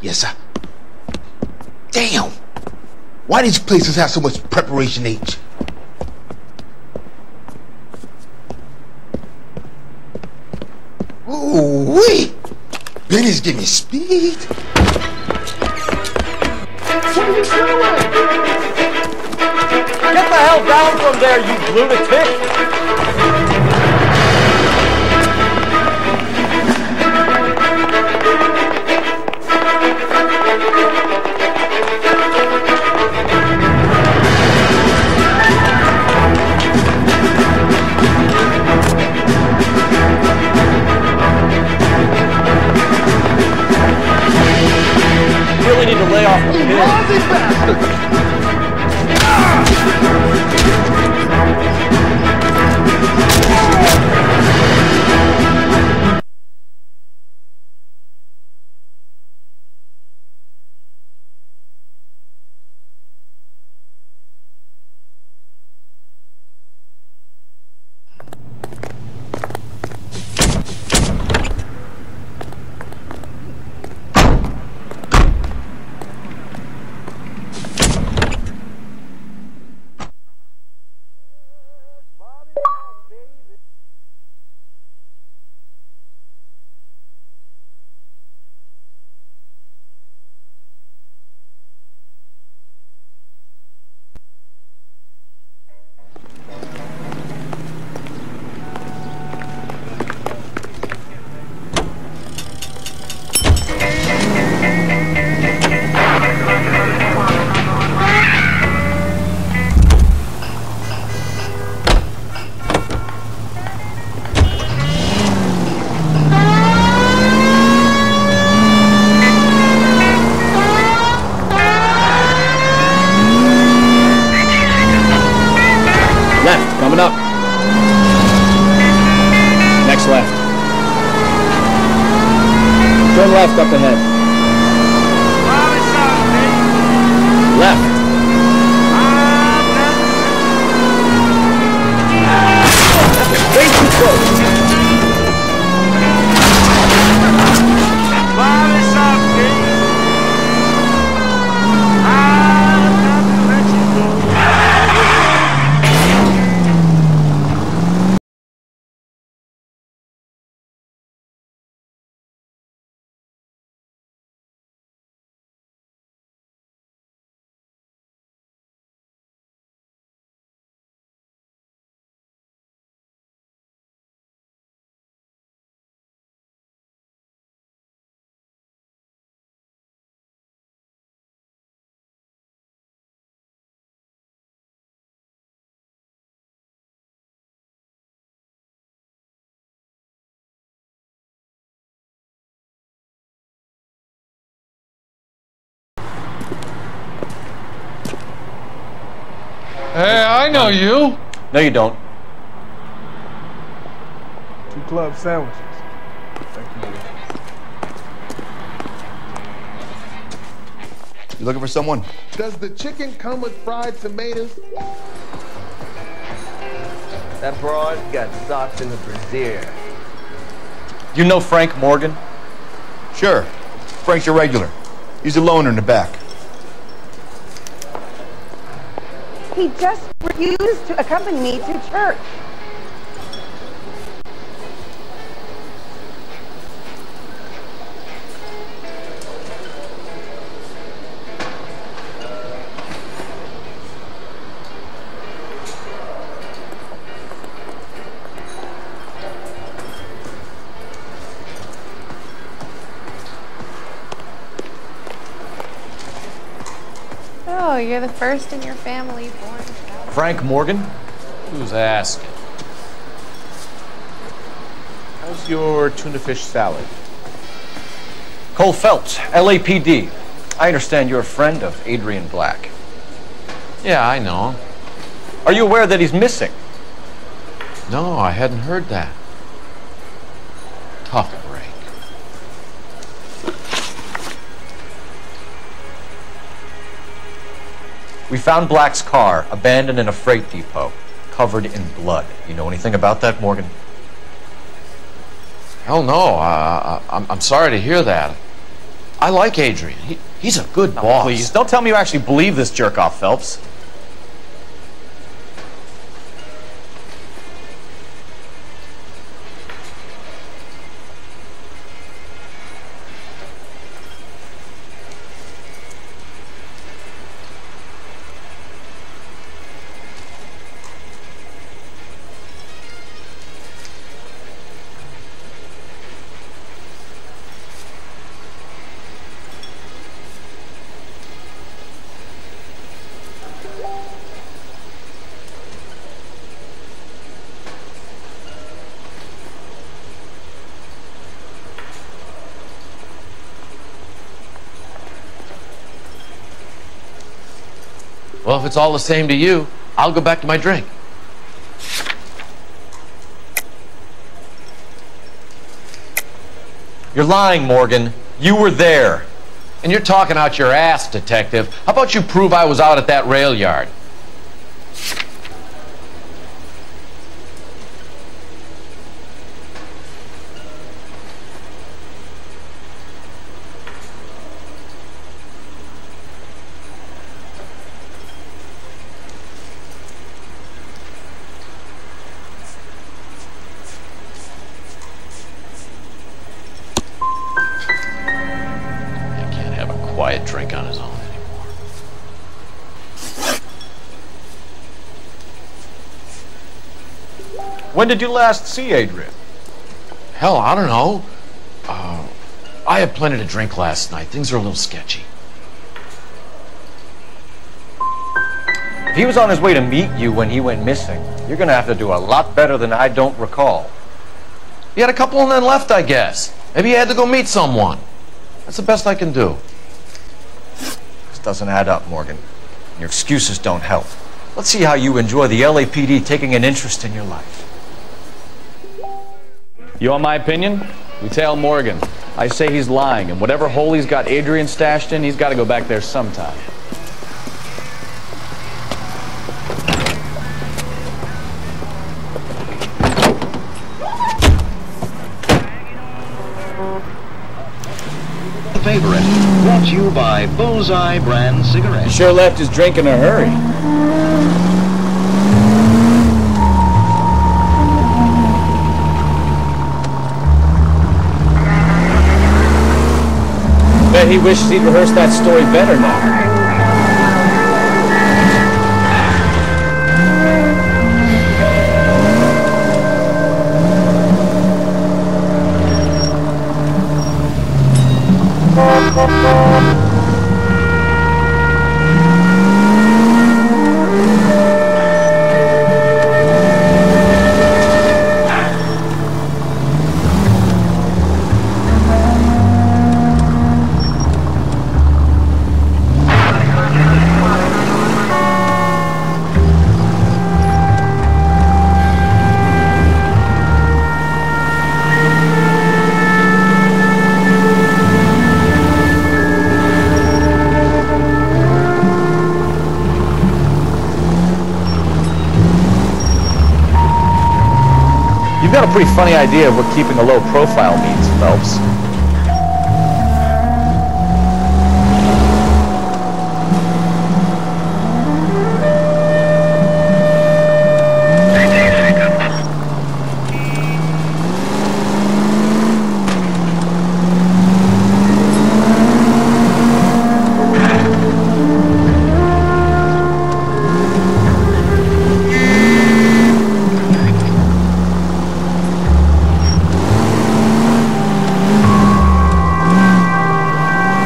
Yes, sir. Damn! Why these places have so much preparation H? Ooh, wait! Pennies give me speed. What are you doing? Get the hell down from there, you lunatic! You really need to lay off the pin. left up ahead. Left. Way too close. Hey, I know you. No, you don't. 2 club sandwiches. Thank you. You looking for someone? Does the chicken come with fried tomatoes? That broad got socks in the brassiere. You know Frank Morgan? Sure. Frank's your regular. He's a loner in the back. He just refused to accompany me to church. Oh, you're the first in your family born child. Frank Morgan? Who's asking? How's your tuna fish salad? Cole Phelps, LAPD. I understand you're a friend of Adrian Black. Yeah, I know him. Are you aware that he's missing? No, I hadn't heard that. Tough break. We found Black's car abandoned in a freight depot, covered in blood. You know anything about that, Morgan? Hell no. I'm sorry to hear that. I like Adrian. He's a good boss. Please, don't tell me you actually believe this jerk-off, Phelps. Well, if it's all the same to you, I'll go back to my drink. You're lying, Morgan. You were there. And you're talking out your ass, detective. How about you prove I was out at that rail yard? Quiet drink on his own anymore. When did you last see Adrian? Hell, I don't know. I had plenty to drink last night. Things are a little sketchy. If he was on his way to meet you when he went missing, you're gonna have to do a lot better than I don't recall. He had a couple and then left, I guess. Maybe he had to go meet someone. That's the best I can do. Doesn't add up, Morgan. Your excuses don't help. Let's see how you enjoy the LAPD taking an interest in your life. You want my opinion? We tail Morgan. I say he's lying, and whatever hole he's got Adrian stashed in, he's got to go back there sometime. Favorite, brought to you by Bullseye brand cigarettes. He sure left his drink in a hurry. Bet he wishes he'd rehearsed that story better now. You've got a pretty funny idea of what keeping a low profile means, Phelps.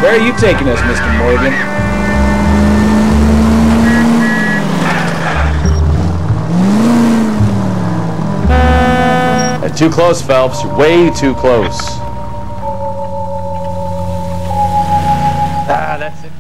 Where are you taking us, Mr. Morgan? Too close, Phelps. You're way too close. Ah, that's it.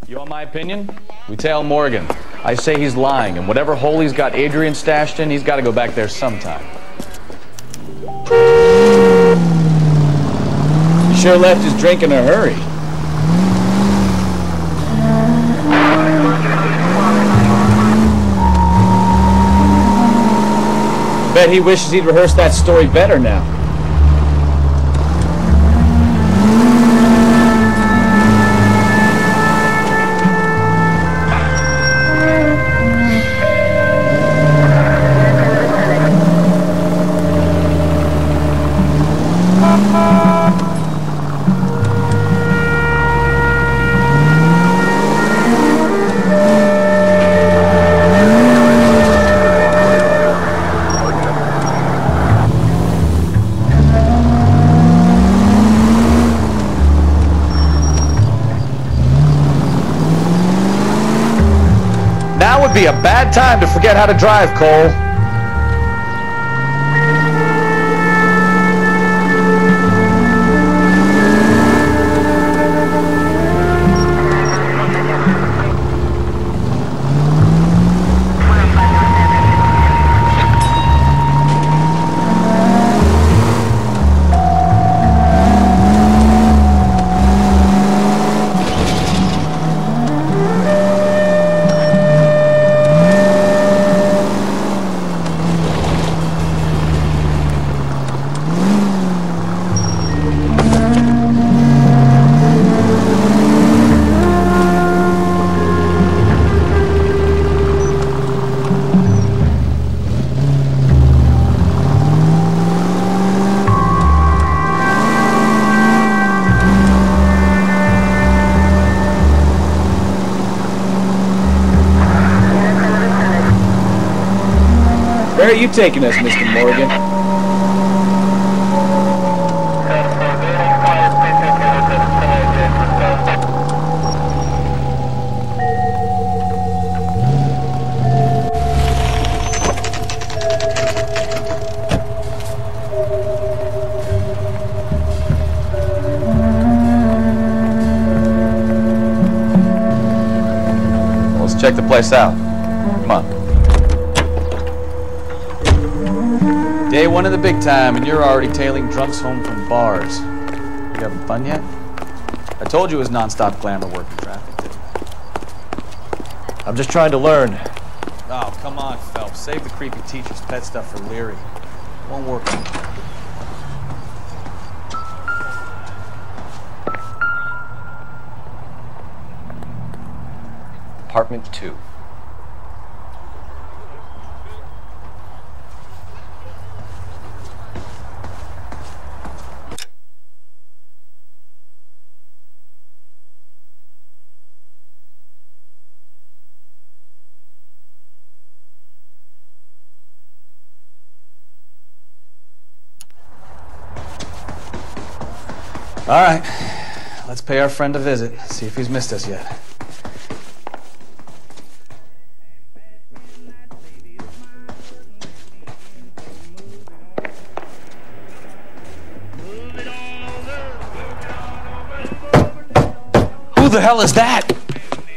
You want my opinion? We tail Morgan. I say he's lying, and whatever hole he's got Adrian stashed in, he's got to go back there sometime. He sure left his drink in a hurry. Bet he wishes he'd rehearsed that story better now. Now would be a bad time to forget how to drive, Cole. Where are you taking us, Mr. Morgan? Check the place out. Come on. Day one of the big time, and you're already tailing drunks home from bars. You having fun yet? I told you it was non-stop glamour work in traffic, didn't I? I'm just trying to learn. Oh, come on, Phelps. Save the creepy teacher's pet stuff for Leary. It won't work. Apartment 2. All right. Let's pay our friend a visit. See if he's missed us yet. Who the hell is that?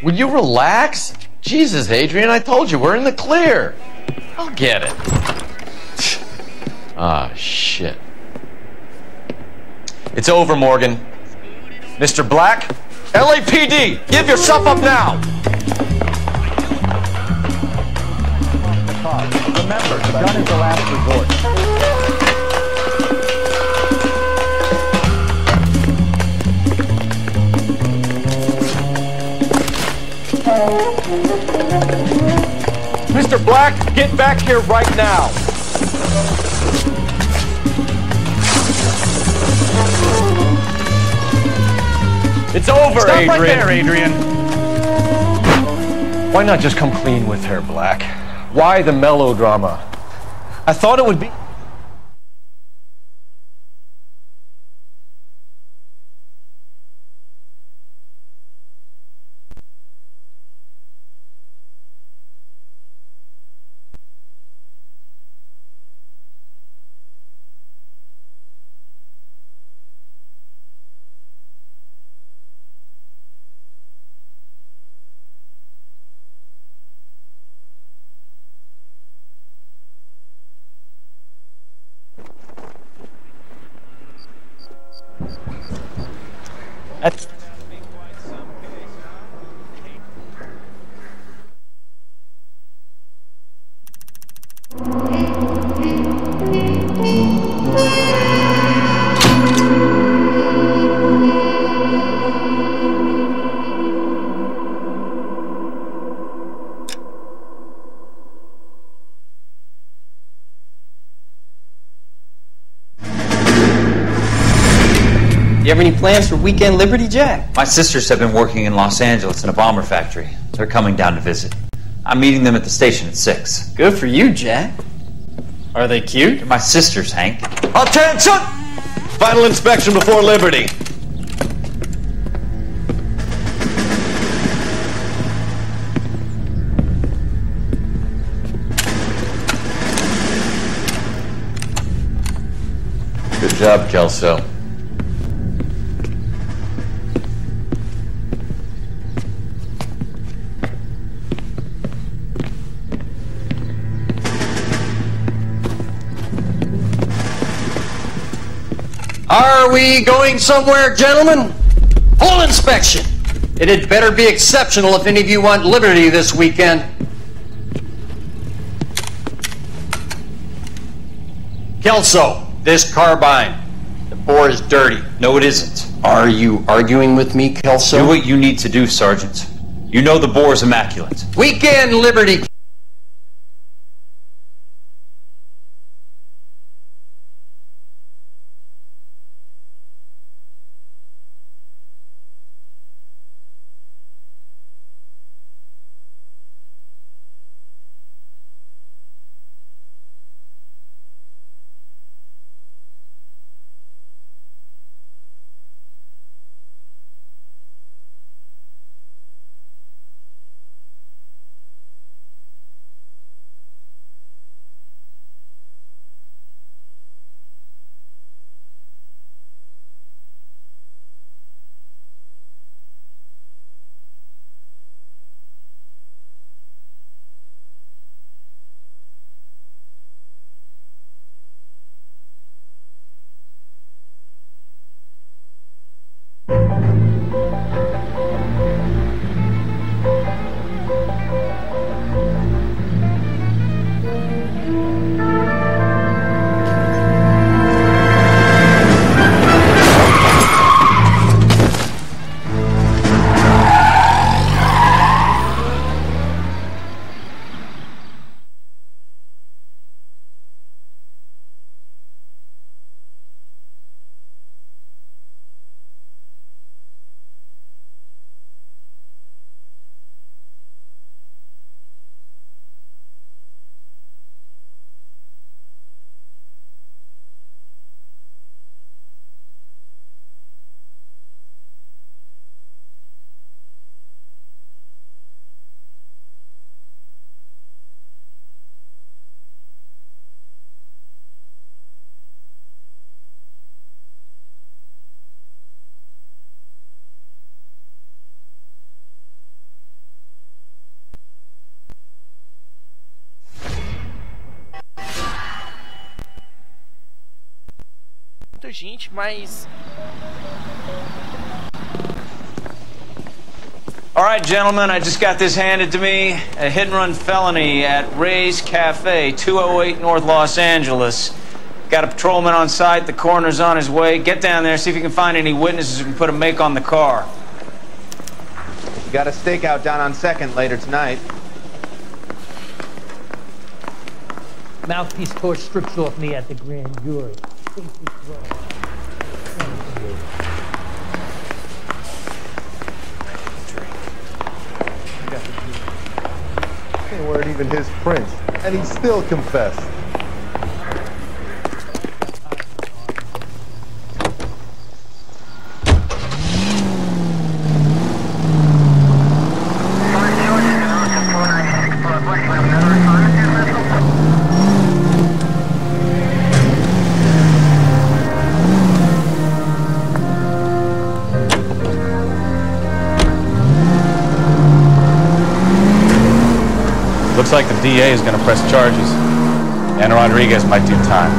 Will you relax? Jesus, Adrian, I told you, we're in the clear. I'll get it. Ah, shit. It's over, Morgan. Mr. Black? LAPD! Give yourself up now! Remember, the gun is the last resort. Mr. Black, get back here right now! It's over, Stop Adrian. right there, Adrian. Why not just come clean with her, Black? Why the melodrama? I thought it would be... You have any plans for weekend Liberty, Jack? My sisters have been working in Los Angeles in a bomber factory. They're coming down to visit. I'm meeting them at the station at 6. Good for you, Jack. Are they cute? They're my sisters, Hank. Attention! Final inspection before Liberty. Good job, Kelso. Are we going somewhere, gentlemen? Full inspection. It had better be exceptional if any of you want liberty this weekend. Kelso, this carbine. The bore is dirty. No, it isn't. Are you arguing with me, Kelso? Do what you need to do, Sergeant. You know the bore is immaculate. Weekend liberty. gente, mas... All right, gentlemen, I just got this handed to me. A hit-and-run felony at Ray's Cafe, 208 North Los Angeles. Got a patrolman on site. The coroner's on his way. Get down there, see if you can find any witnesses who can put a make on the car. Got a stakeout down on 2nd later tonight. Mouthpiece tore strips off me at the grand jury. They weren't even his prints, and he still confessed. Looks like the DA is going to press charges. And Rodriguez might do time.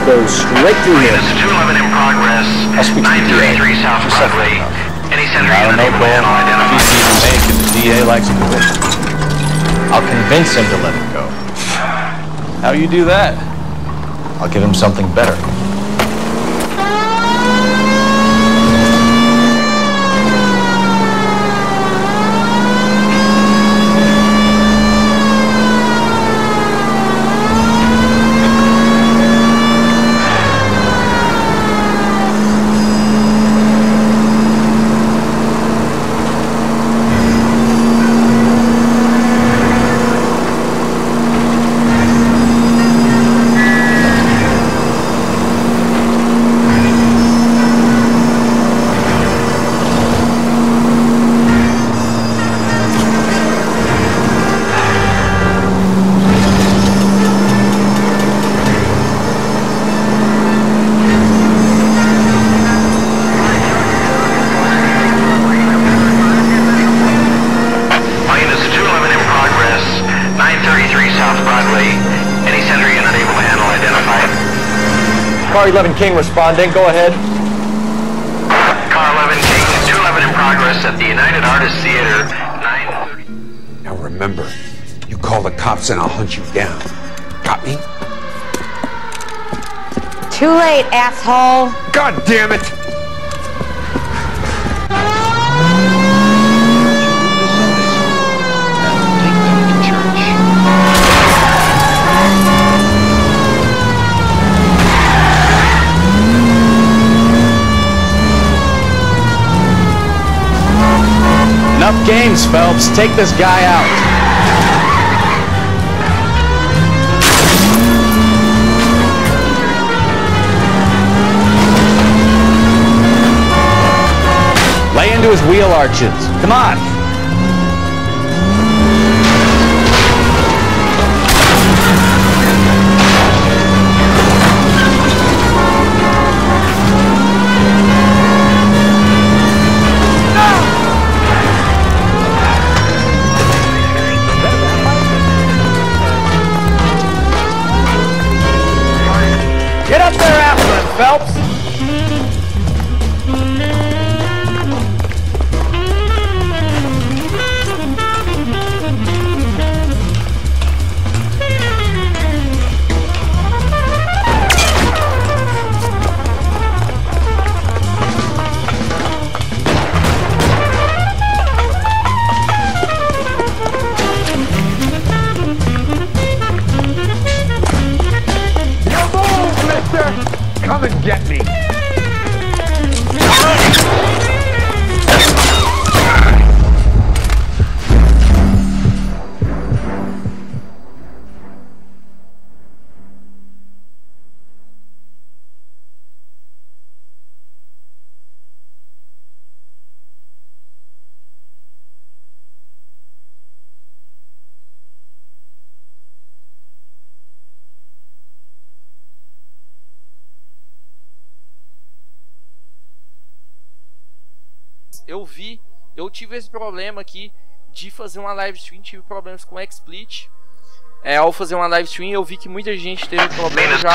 Go straight through here. This is 211 in progress. I'll speak to the DA. 933 South Broadway. Any center I don't know, unable to Bill. identify. He's even make and the DA likes conviction. I'll convince him to let it go. How you do that? I'll give him something better. Car 11 King responding. Go ahead. Car 11 King, 211 in progress at the United Artists Theater, 930. Now remember, you call the cops and I'll hunt you down. Got me? Too late, asshole. God damn it! Enough games, Phelps. Take this guy out. Lay into his wheel arches. Come on. Get up there after him, Phelps! Come and get me! Eu tive esse problema aqui de fazer uma live stream, tive problemas com o XSplit. Ao fazer uma live stream eu vi que muita gente teve problema já.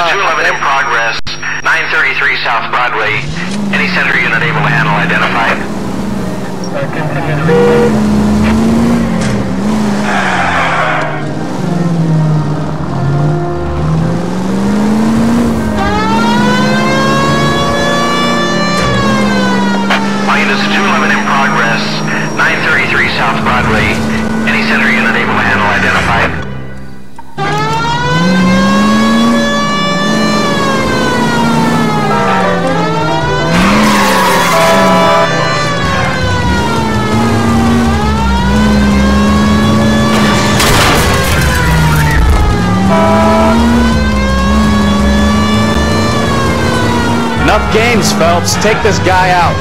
933 South Broadway. Any center unit able to handle identified? Units 211 in progress. 933 South Broadway. Any center unit able to handle identified? Enough games, Phelps. Take this guy out.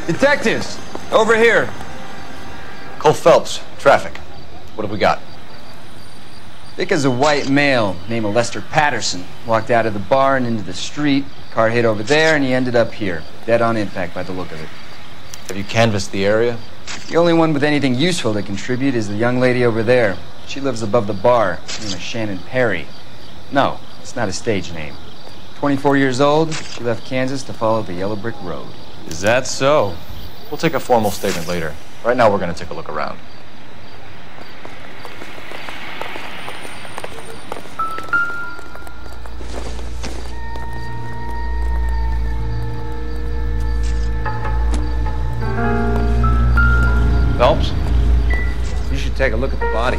Detectives, over here. Cole Phelps, traffic. What have we got? Thick as a white male named Lester Patterson walked out of the bar and into the street. Car hit over there and he ended up here, dead on impact by the look of it. Have you canvassed the area? The only one with anything useful to contribute is the young lady over there. She lives above the bar. Her name is Shannon Perry. No, it's not a stage name. 24 years old, she left Kansas to follow the yellow brick road. Is that so? We'll take a formal statement later. Right now, we're going to take a look around. Phelps, you should take a look at the body.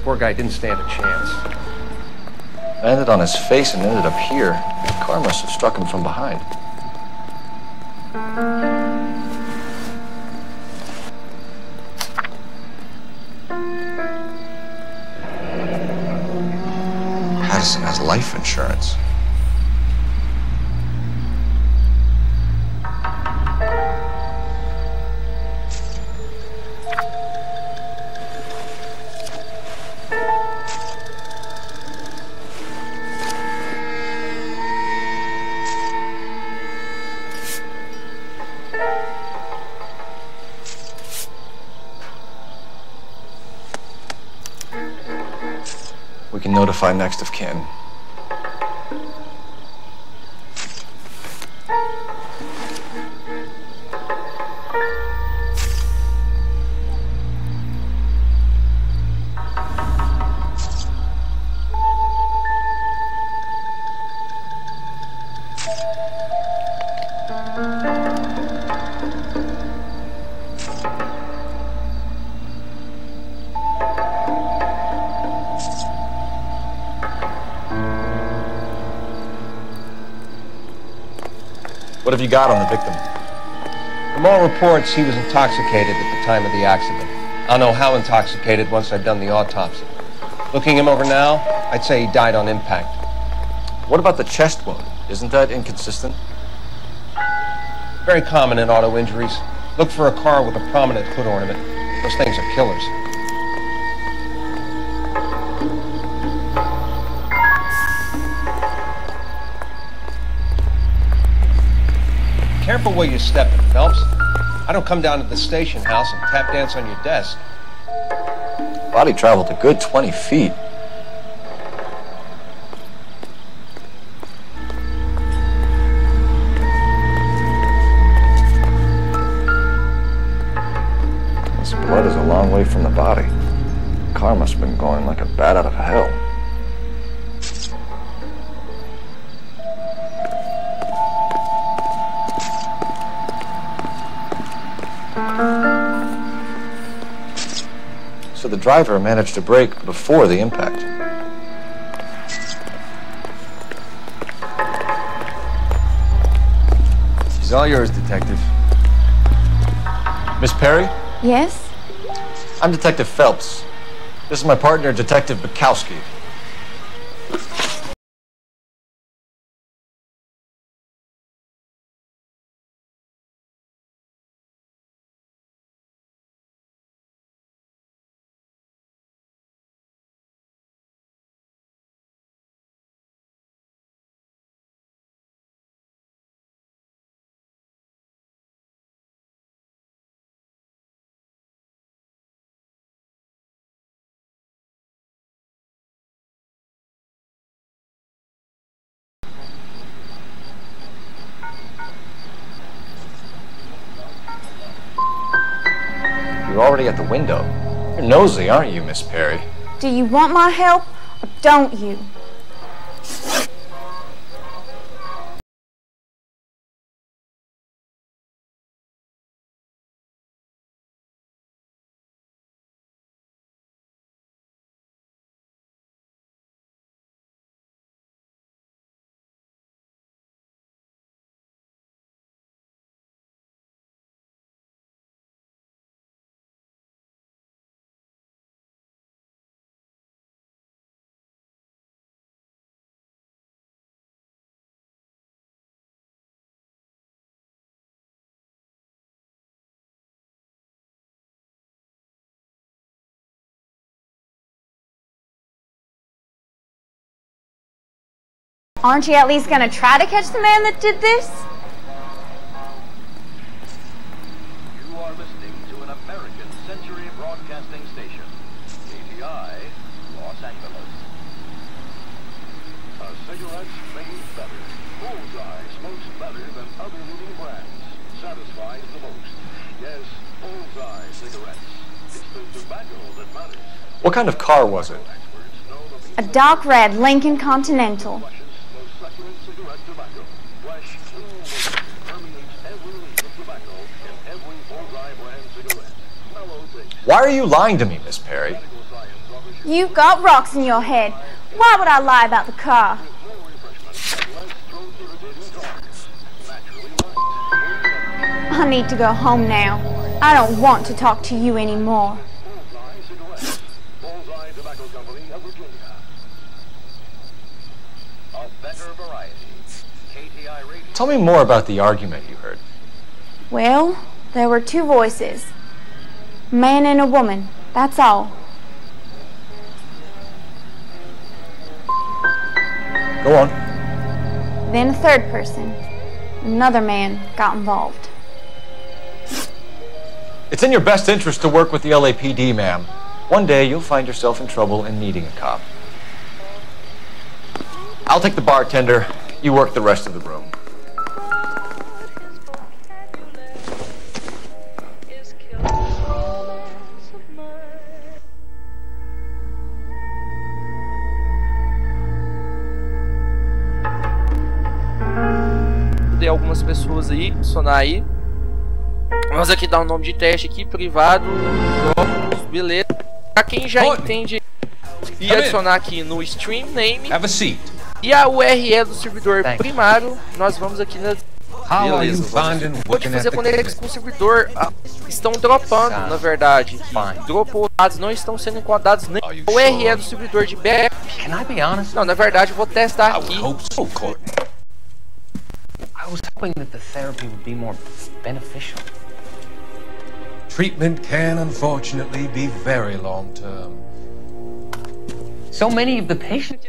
Poor guy didn't stand a chance. Landed on his face and ended up here. The car must have struck him from behind. Patterson has life insurance. We can notify next of kin. What have you got on the victim? From all reports, he was intoxicated at the time of the accident. I'll know how intoxicated once I've done the autopsy. Looking him over now, I'd say he died on impact. What about the chest wound? Isn't that inconsistent? Very common in auto injuries. Look for a car with a prominent hood ornament. Those things are killers. Careful where you're stepping, Phelps. I don't come down to the station house and tap dance on your desk. Body traveled a good 20 feet. This blood is a long way from the body. The car must have been going like a bat out of hell. So the driver managed to brake before the impact. She's all yours, Detective. Miss Perry? Yes? I'm Detective Phelps. This is my partner, Detective Bukowski. You're already at the window. You're nosy, aren't you, Miss Perry? Do you want my help, or don't you? Aren't you at least gonna try to catch the man that did this? You are listening to an American Century Broadcasting Station, KTI, Los Angeles. A cigarette made better. Bullseye smokes better than other leading brands. Satisfies the most. Yes, Bullseye cigarettes. It's the tobacco that matters. What kind of car was it? A dark red Lincoln Continental. Why are you lying to me, Miss Perry? You've got rocks in your head. Why would I lie about the car? I need to go home now. I don't want to talk to you anymore. Tell me more about the argument you heard. Well, there were two voices. A man and a woman, that's all. Go on. Then a third person, another man, got involved. It's in your best interest to work with the LAPD, ma'am. One day you'll find yourself in trouble and needing a cop. I'll take the bartender. You work the rest of the room. Algumas pessoas aí, adicionar aí. Vamos aqui dar um nome de teste aqui, privado, jogos, beleza. Pra quem já entende, e adicionar aqui no stream name e a URL do servidor primário, nós vamos aqui na... Beleza, pode fazer conexão com o servidor. Estão dropando, na verdade. Dropou dados, não estão sendo enquadrados nem a URL do servidor de backup. Não, na verdade eu vou testar aqui. I was hoping that the therapy would be more beneficial. Treatment can, unfortunately, be very long-term. So many of the patients...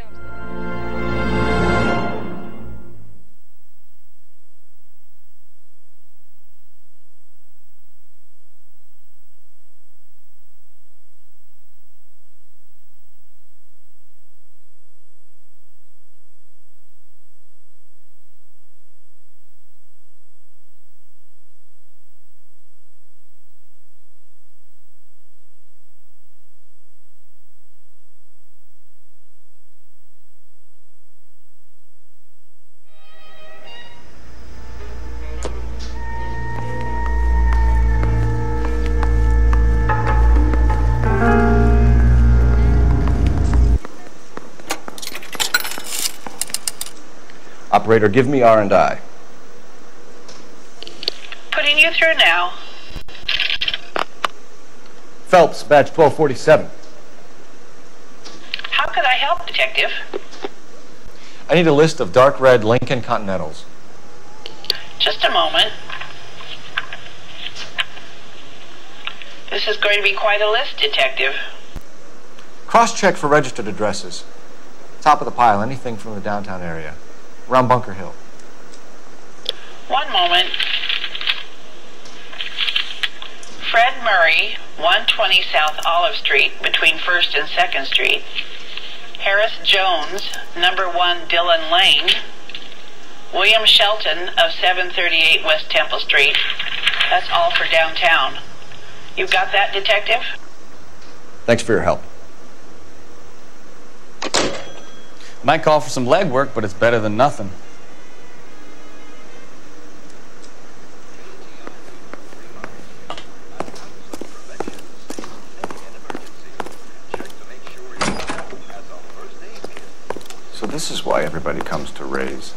Operator, give me R&I. Putting you through now. Phelps, badge 1247. How could I help, Detective? I need a list of dark red Lincoln Continentals. Just a moment. This is going to be quite a list, Detective. Cross-check for registered addresses. Top of the pile, anything from the downtown area. Around Bunker Hill. One moment. Fred Murray, 120 South Olive Street, between 1st and 2nd Street. Harris Jones, number 1 Dillon Lane. William Shelton of 738 West Temple Street. That's all for downtown. You've got that, Detective? Thanks for your help. Might call for some legwork, but it's better than nothing. So this is why everybody comes to Ray's.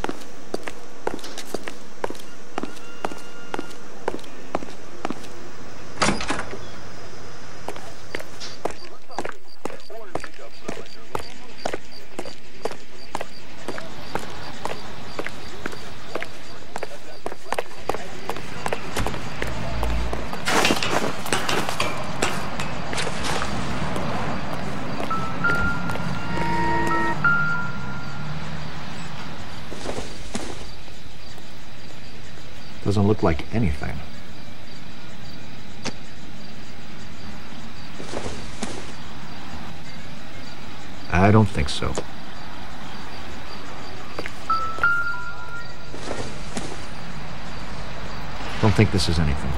Doesn't look like anything. I don't think so. Don't think this is anything.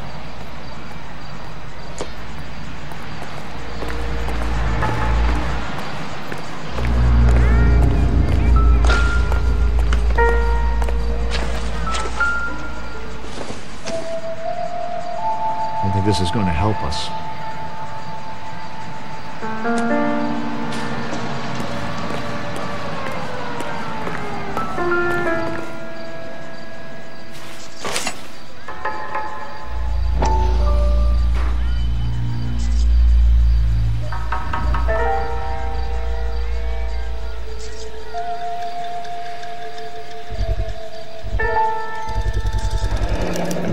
I don't think this is going to help us.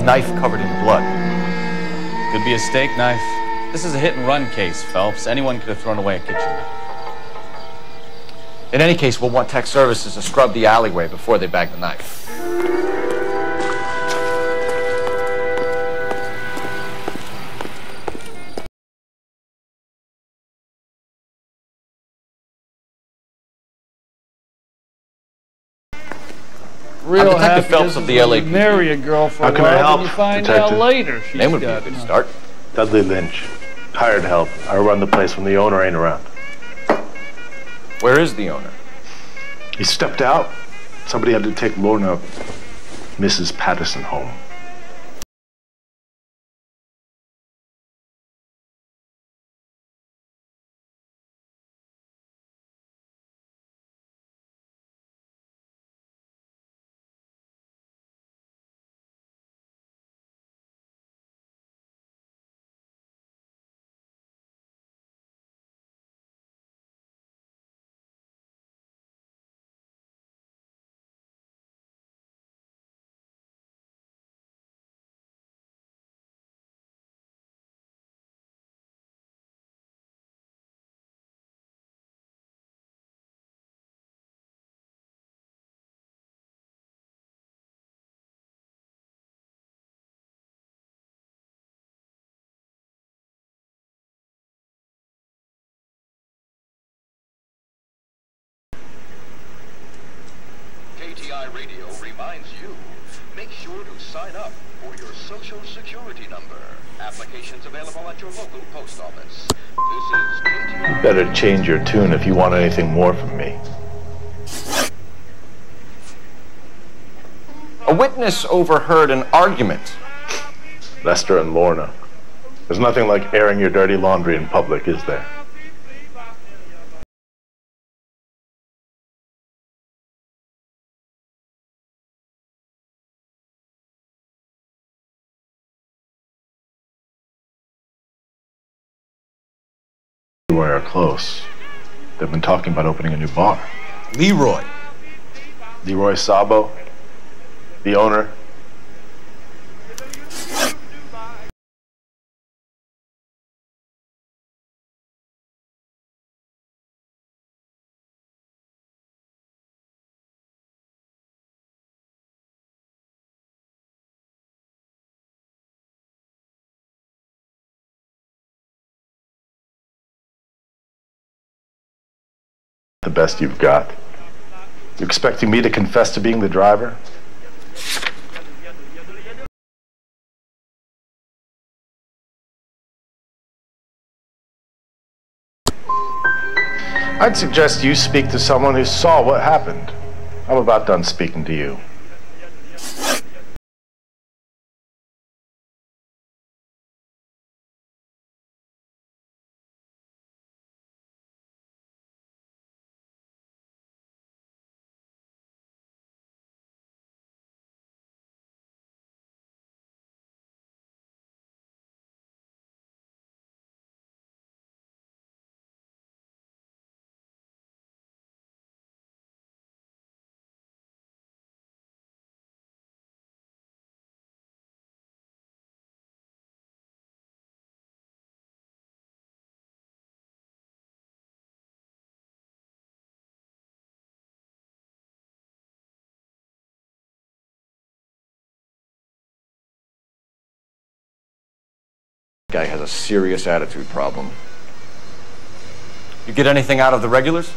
Knife covered in blood. Could be a steak knife. This is a hit-and-run case, Phelps. Anyone could have thrown away a kitchen knife. In any case, we'll want tech services to scrub the alleyway before they bag the knife. Real I'm Detective happy Phelps this of is the when LAPD. you marry a girl for How a can I while, help, and you find Detective? out later she's Name would be a got good nothing. start. Dudley Lynch. Hired help. I run the place when the owner ain't around. Where is the owner? He stepped out. Somebody had to take Lorna, Mrs. Patterson, home. KTI Radio reminds you, make sure to sign up for your Social Security number. Applications available at your local post office. This is KTI. You better change your tune if you want anything more from me. A witness overheard an argument. Lester and Lorna. There's nothing like airing your dirty laundry in public, is there? Leroy are close. They've been talking about opening a new bar. Leroy? Leroy Sabo, the owner. The best you've got. You expecting me to confess to being the driver? I'd suggest you speak to someone who saw what happened. I'm about done speaking to you. Guy has a serious attitude problem. You get anything out of the regulars?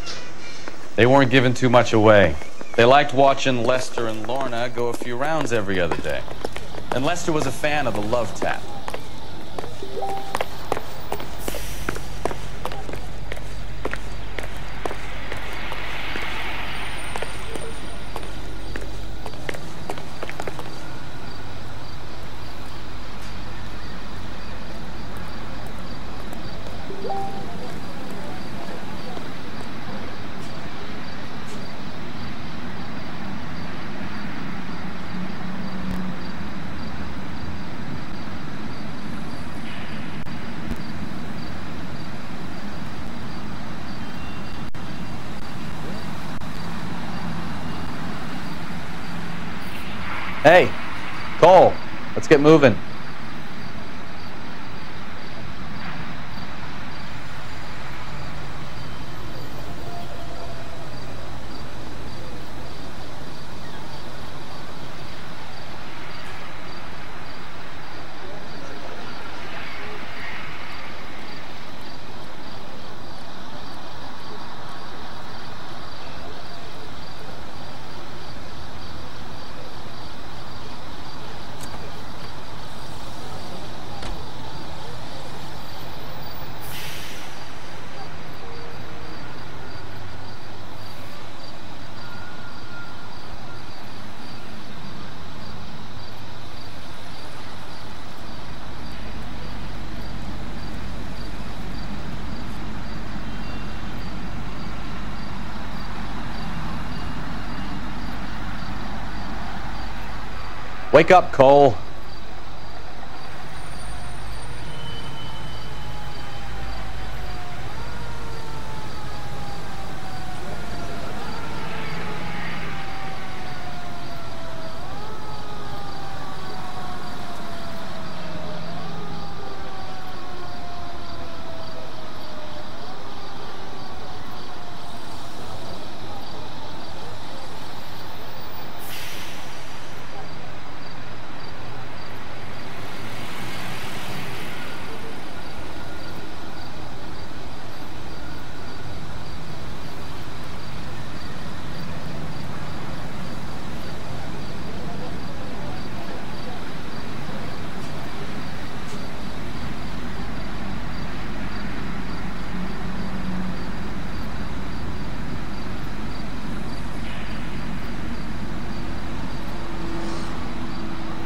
They weren't giving too much away. They liked watching Lester and Lorna go a few rounds every other day. And Lester was a fan of the love tap. Hey, Cole, let's get moving. Wake up, Cole.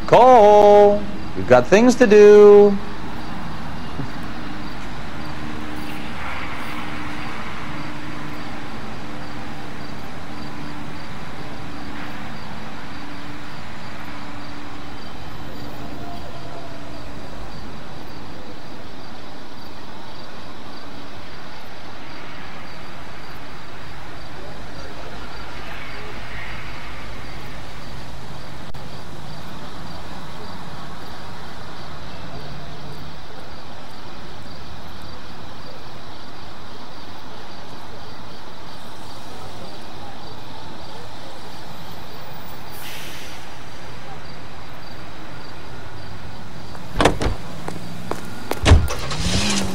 Cole, we've got things to do.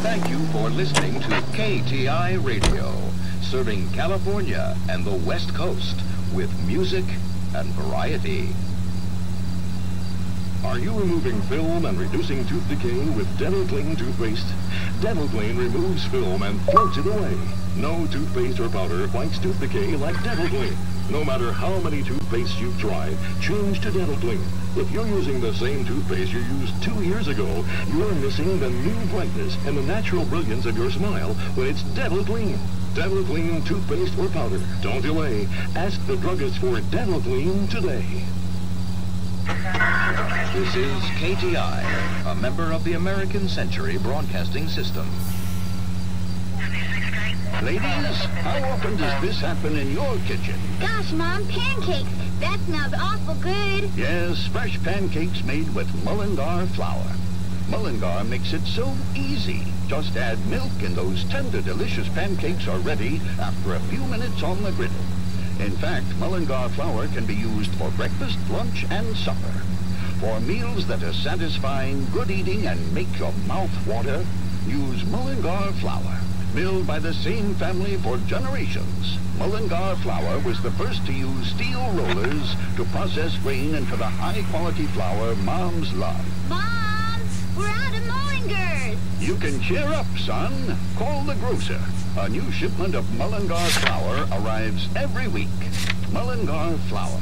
Thank you for listening to KTI Radio, serving California and the West Coast with music and variety. Are you removing film and reducing tooth decay with Dental Clean toothpaste? Dental Clean removes film and floats it away. No toothpaste or powder fights tooth decay like Dental Clean. No matter how many toothpastes you've tried, change to Dental Clean. If you're using the same toothpaste you used 2 years ago, you're missing the new brightness and the natural brilliance of your smile when it's Dental Clean. Dental Clean toothpaste or powder. Don't delay. Ask the druggist for Dental Clean today. This is KTI, a member of the American Century Broadcasting System. Ladies, how often does this happen in your kitchen? Gosh, Mom, pancakes. That smells awful good. Yes, fresh pancakes made with Mullingar flour. Mullingar makes it so easy. Just add milk and those tender, delicious pancakes are ready after a few minutes on the griddle. In fact, Mullingar flour can be used for breakfast, lunch, and supper. For meals that are satisfying, good eating, and make your mouth water, use Mullingar flour. milled by the same family for generations. Mullingar flour was the first to use steel rollers to process grain into the high-quality flour Moms love. Moms, we're out of Mullingars. You can cheer up, son. Call the grocer. A new shipment of Mullingar flour arrives every week. Mullingar flour.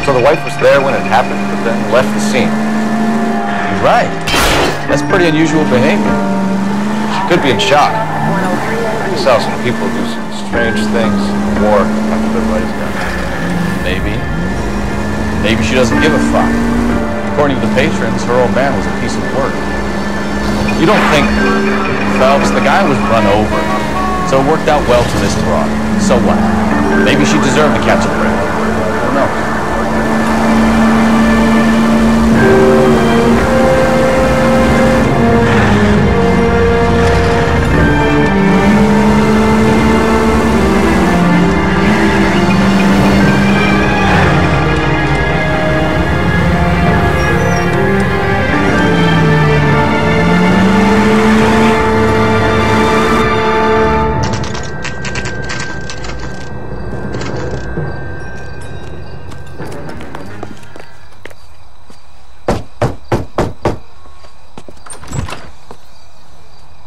So the wife was there when it happened, but then left the scene. You're right. That's pretty unusual behavior. She could be in shock. I saw some people do some strange things in war after their buddies got killed. Maybe. Maybe she doesn't give a fuck. According to the patrons, her old man was a piece of work. You don't think, Phelps, the guy was run over. So it worked out well for this broad. So what? Maybe she deserved to catch a break. Who knows?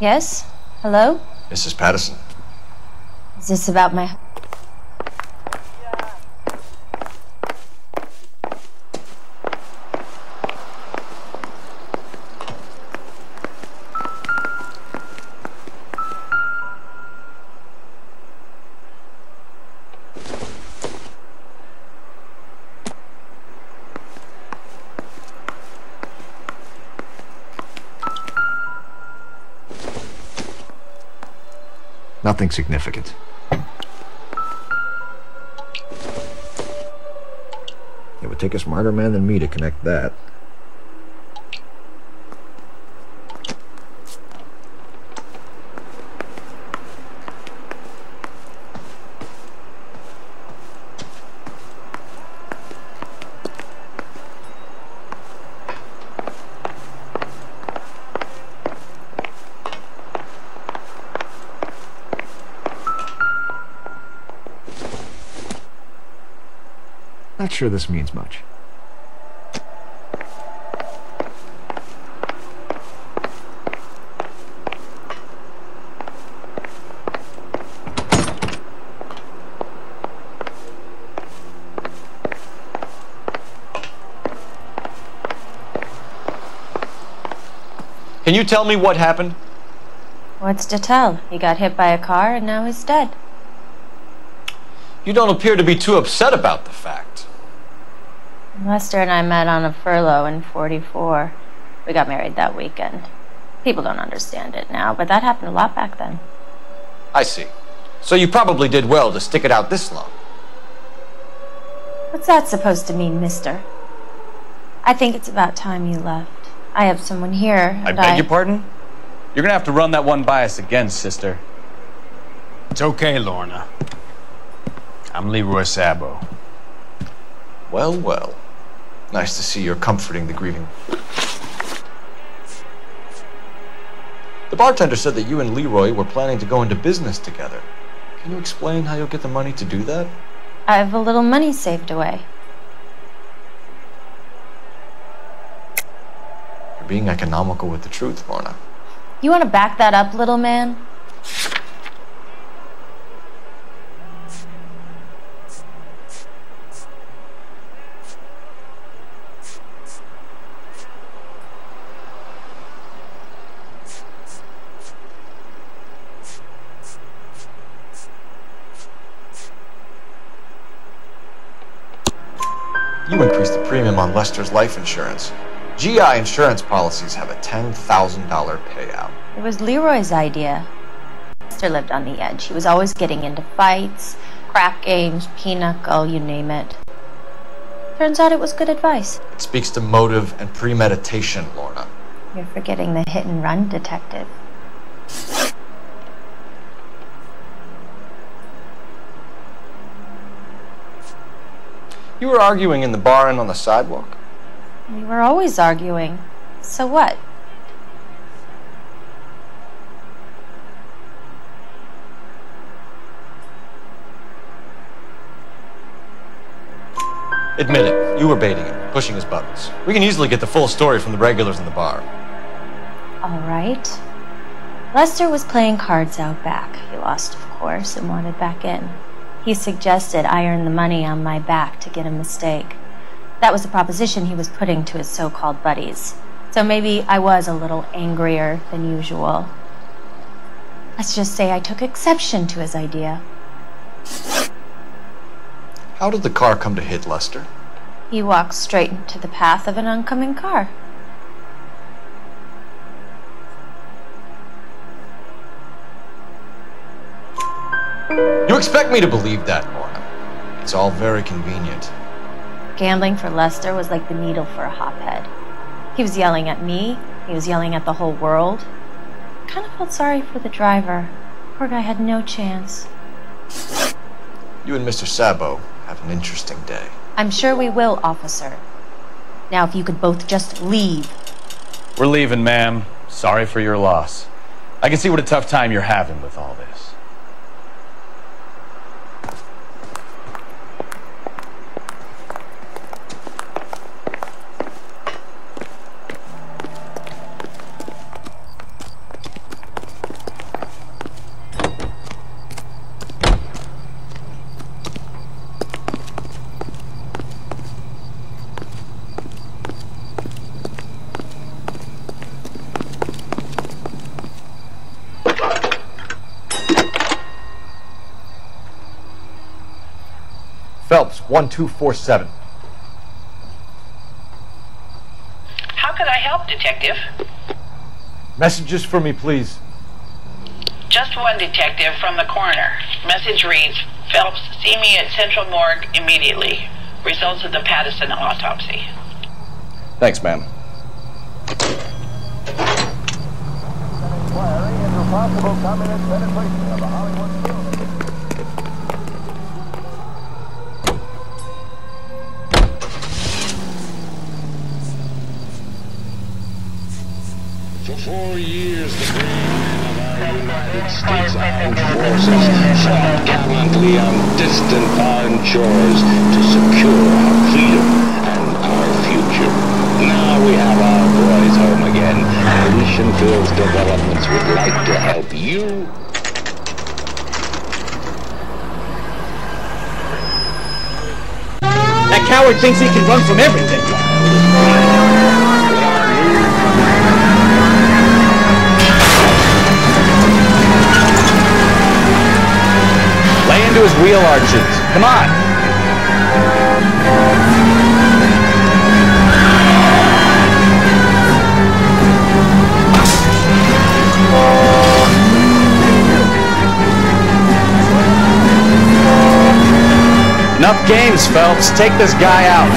Yes? Hello? Mrs. Patterson. Is this about my... Nothing significant. It would take a smarter man than me to connect that. Not sure this means much. Can you tell me what happened? What's to tell? He got hit by a car and now he's dead. You don't appear to be too upset about the fact. Lester and I met on a furlough in '44. We got married that weekend. People don't understand it now, but that happened a lot back then. I see. So you probably did well to stick it out this long. What's that supposed to mean, mister? I think it's about time you left. I have someone here, I beg your pardon? You're gonna have to run that one by us again, sister. It's okay, Lorna. I'm Leroy Sabo. Well, well. Nice to see you're comforting the grieving. The bartender said that you and Leroy were planning to go into business together. Can you explain how you'll get the money to do that? I have a little money saved away. You're being economical with the truth, Lorna. You want to back that up, little man? You increased the premium on Lester's life insurance. GI insurance policies have a $10,000 payout. It was Leroy's idea. Lester lived on the edge. He was always getting into fights, crap games, pinochle, you name it. Turns out it was good advice. It speaks to motive and premeditation, Lorna. You're forgetting the hit and run detective. You were arguing in the bar and on the sidewalk? We were always arguing. So what? Admit it, you were baiting him, pushing his buttons. We can easily get the full story from the regulars in the bar. All right. Lester was playing cards out back. He lost, of course, and wanted back in. He suggested I earn the money on my back to get a mistake. That was the proposition he was putting to his so-called buddies. So maybe I was a little angrier than usual. Let's just say I took exception to his idea. How did the car come to hit Lester? He walked straight into the path of an oncoming car. You expect me to believe that, Lorna? It's all very convenient. Gambling for Lester was like the needle for a hophead. He was yelling at me. He was yelling at the whole world. I kind of felt sorry for the driver. Poor guy had no chance. You and Mr. Sabo have an interesting day. I'm sure we will, officer. Now, if you could both just leave. We're leaving, ma'am. Sorry for your loss. I can see what a tough time you're having with all this. Phelps, 1247. How could I help, Detective? Messages for me, please. Just one, Detective, from the coroner. Message reads, Phelps, see me at Central Morgue immediately. Results of the Patterson autopsy. Thanks, ma'am. For 4 years, the great men of our United States Armed Forces fought gallantly on distant foreign shores to secure our freedom and our future. Now we have our boys home again, and Mission Fields Developments would like to help you. That coward thinks he can run from everything. Lay into his wheel arches. Come on. Enough games, Phelps. Take this guy out.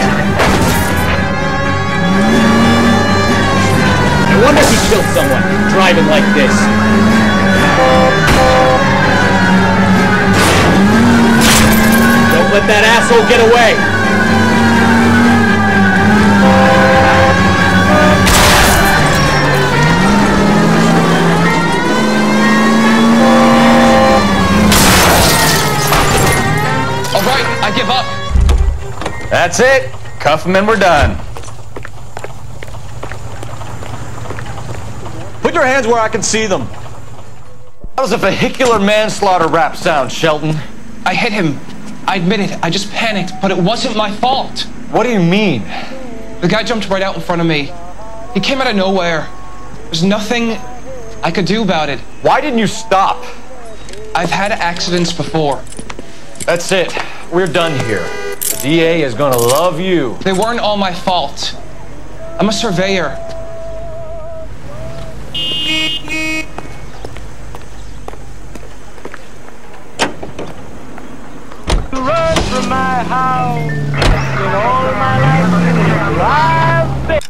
I wonder if he killed someone driving like this. let that asshole get away! All right, I give up. That's it. Cuff them and we're done. Put your hands where I can see them. How does a vehicular manslaughter rap sound, Shelton? I hit him. I admit it. I just panicked, but it wasn't my fault. What do you mean? The guy jumped right out in front of me. He came out of nowhere. There's nothing I could do about it. Why didn't you stop? I've had accidents before. That's it. We're done here. The DA is gonna love you. They weren't all my fault. I'm a surveyor. Run from my house in all of my life I've been.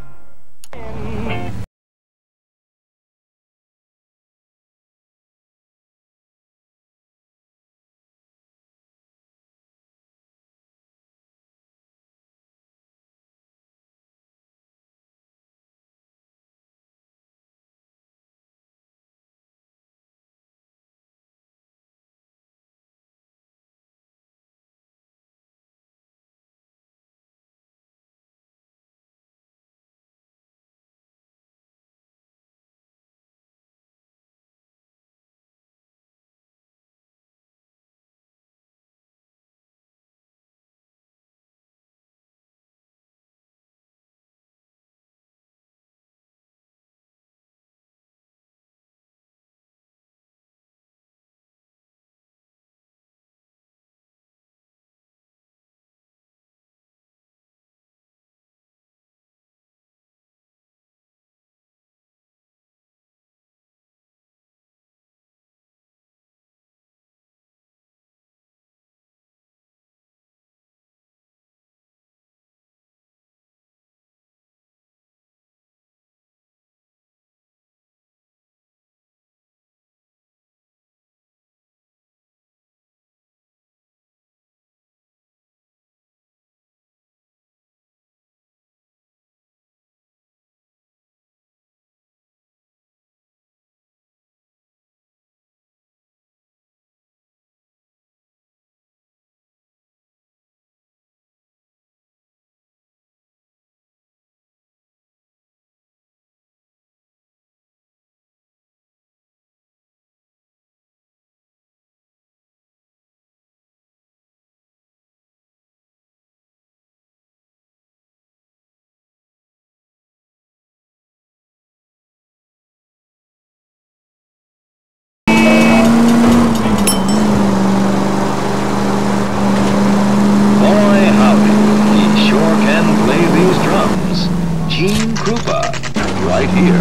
Right here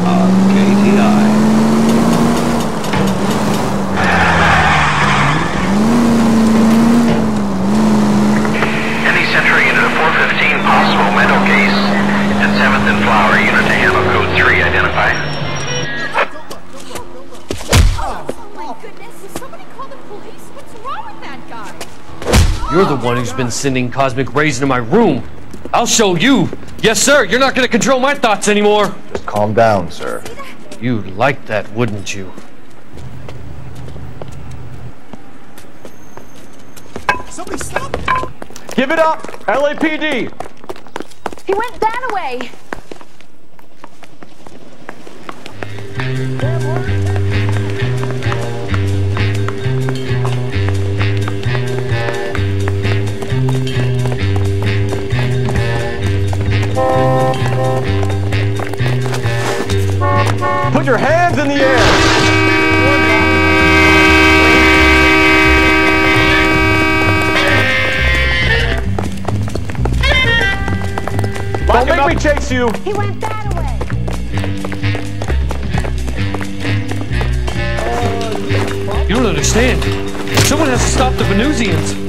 on KTI. Any Century unit of 415, possible mental case at 7th and Flower, unit to handle code 3, identify. Oh my goodness, somebody call the police? What's wrong with that guy? You're the one who's been sending cosmic rays into my room. I'll show you. Yes, sir. You're not going to control my thoughts anymore. Just calm down, sir. You'd like that, wouldn't you? Somebody stop! Give it up, LAPD. He went that way. Put your hands in the air. Don't make me chase you. He went that way. You don't understand. Someone has to stop the Venusians.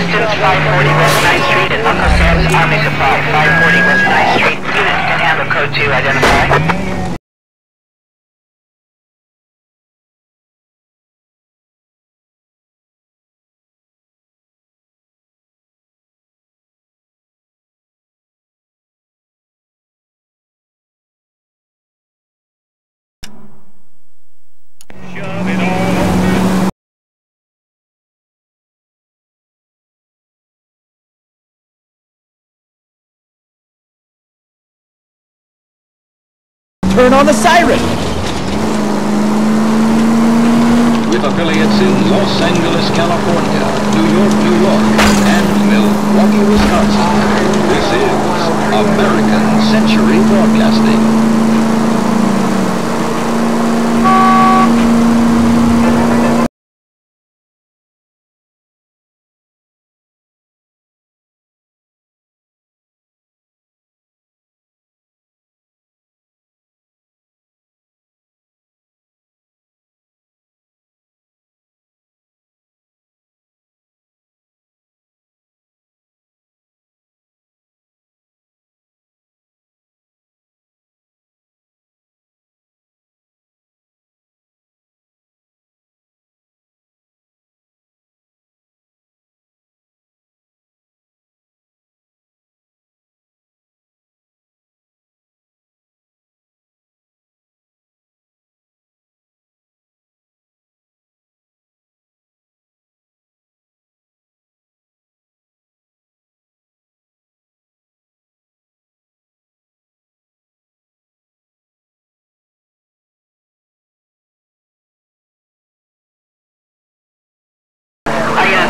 assistance, 540 West 9th Street at Uncle Sam's Army Supply. 540 West 9th Street. Unit can handle code 2, identify. Turn on the siren! With affiliates in Los Angeles, California, New York, and Milwaukee, Wisconsin, this is American Century Broadcasting.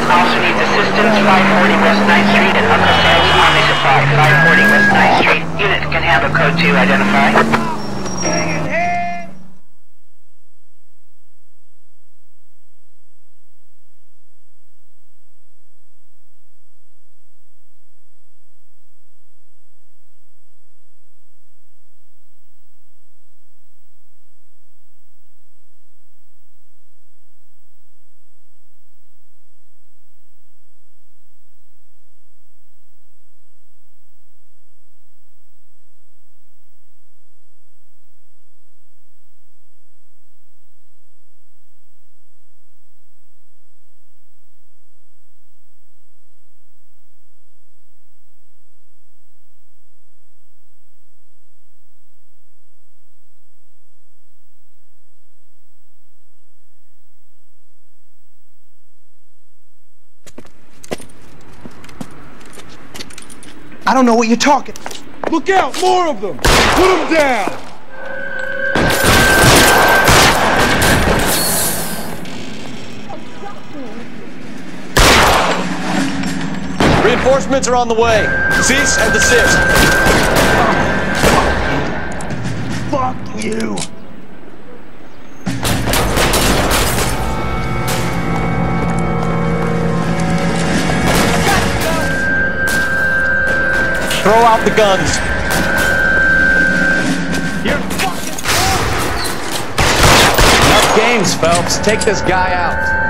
Also needs assistance, 540 West 9th Street at Uncle Sam's Army Supply. 540 West 9th Street. Unit can handle code 2, identify. I don't know what you're talking. Look out, more of them! Put them down! Reinforcements are on the way. Cease and desist. Fuck you! Throw out the guns. You're fucking... Enough games, Phelps. Take this guy out.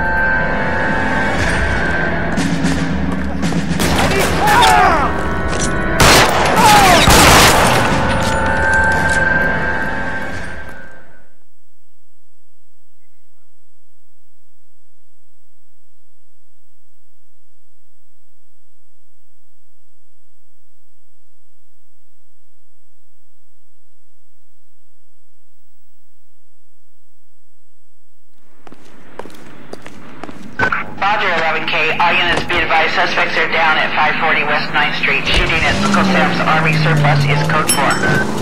Roger, 11K. All units be advised, suspects are down at 540 West 9th Street. Shooting at Uncle Sam's Army surplus is code 4.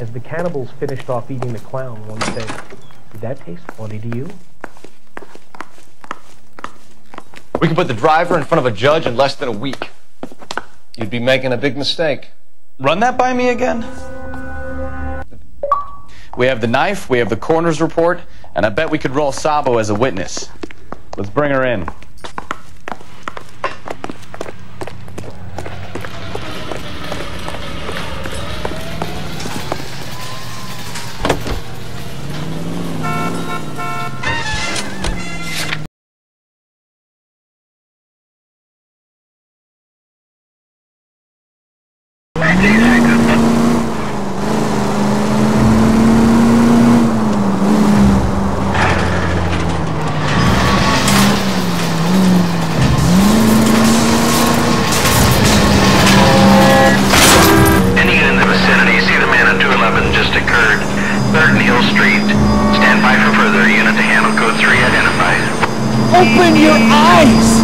as the cannibals finished off eating the clown, one said, "Did that taste funny to you?" We can put the driver in front of a judge in less than a week. You'd be making a big mistake. Run that by me again? We have the knife, we have the coroner's report, and I bet we could roll Sabo as a witness. Let's bring her in. Open your eyes!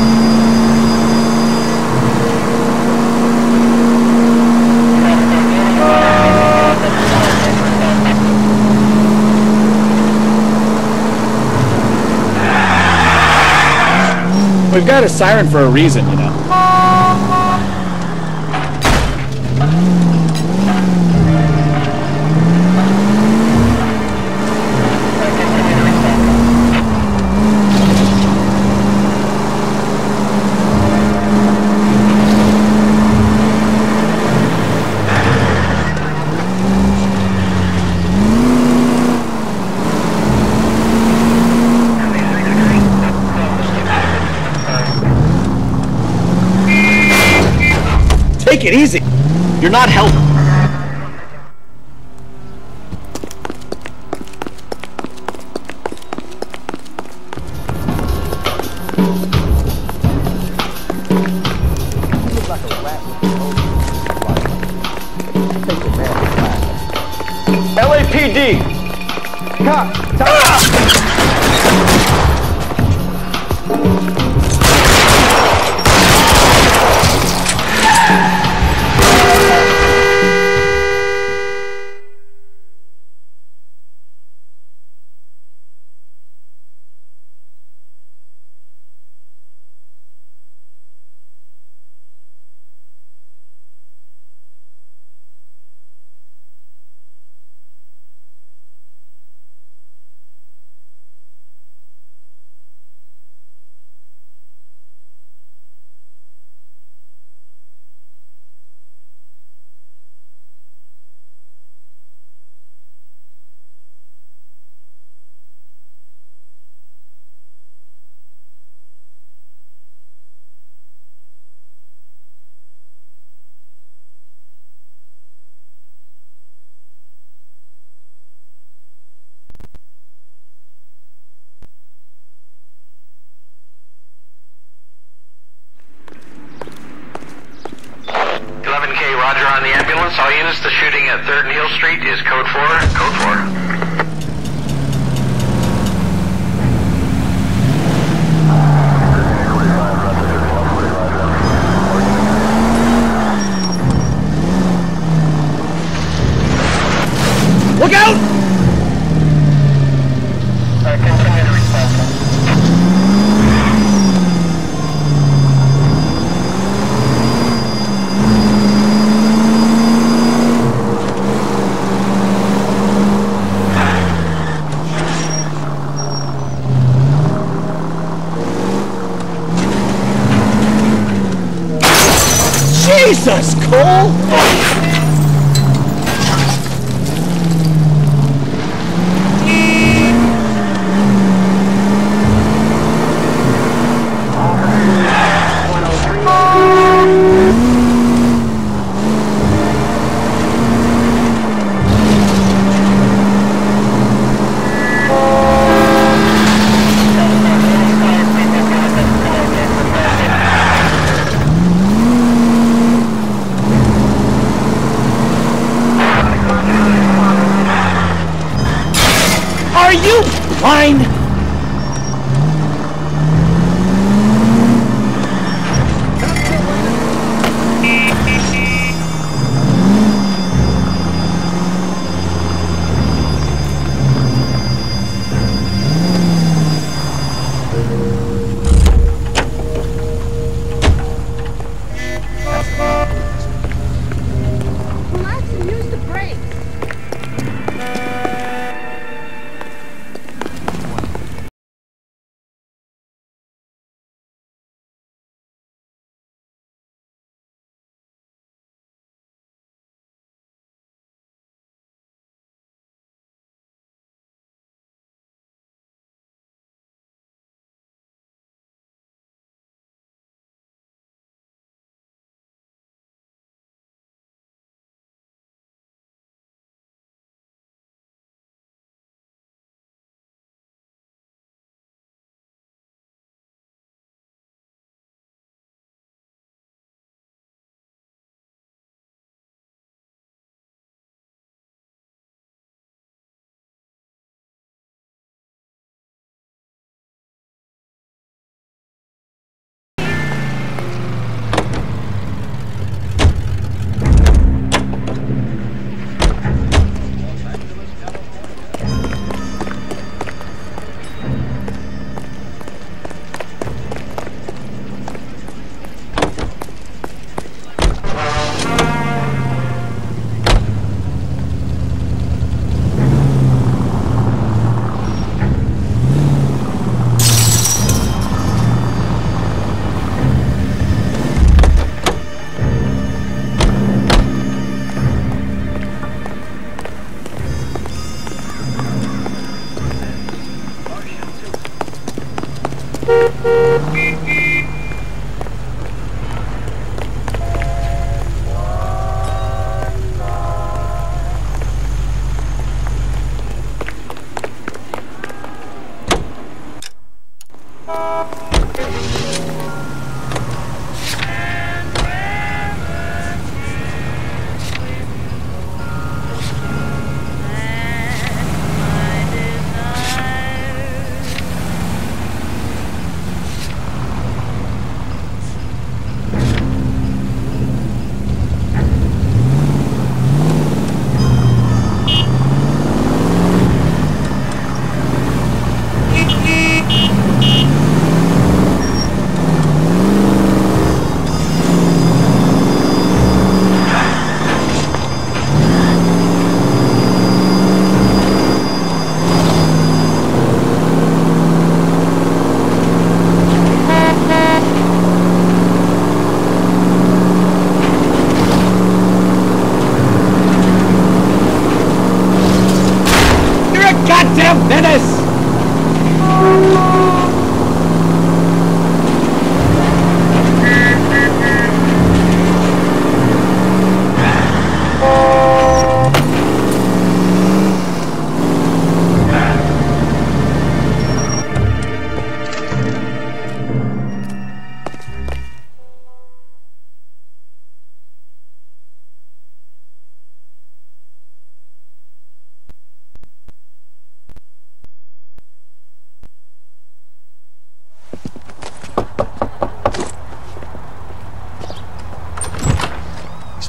We've got a siren for a reason, you know. Take it easy. You're not helping. LAPD! Roger on the ambulance. All units, the shooting at 3rd and Hill Street is code 4. Code 4. Look out! Continue to respond. Jesus, Cole!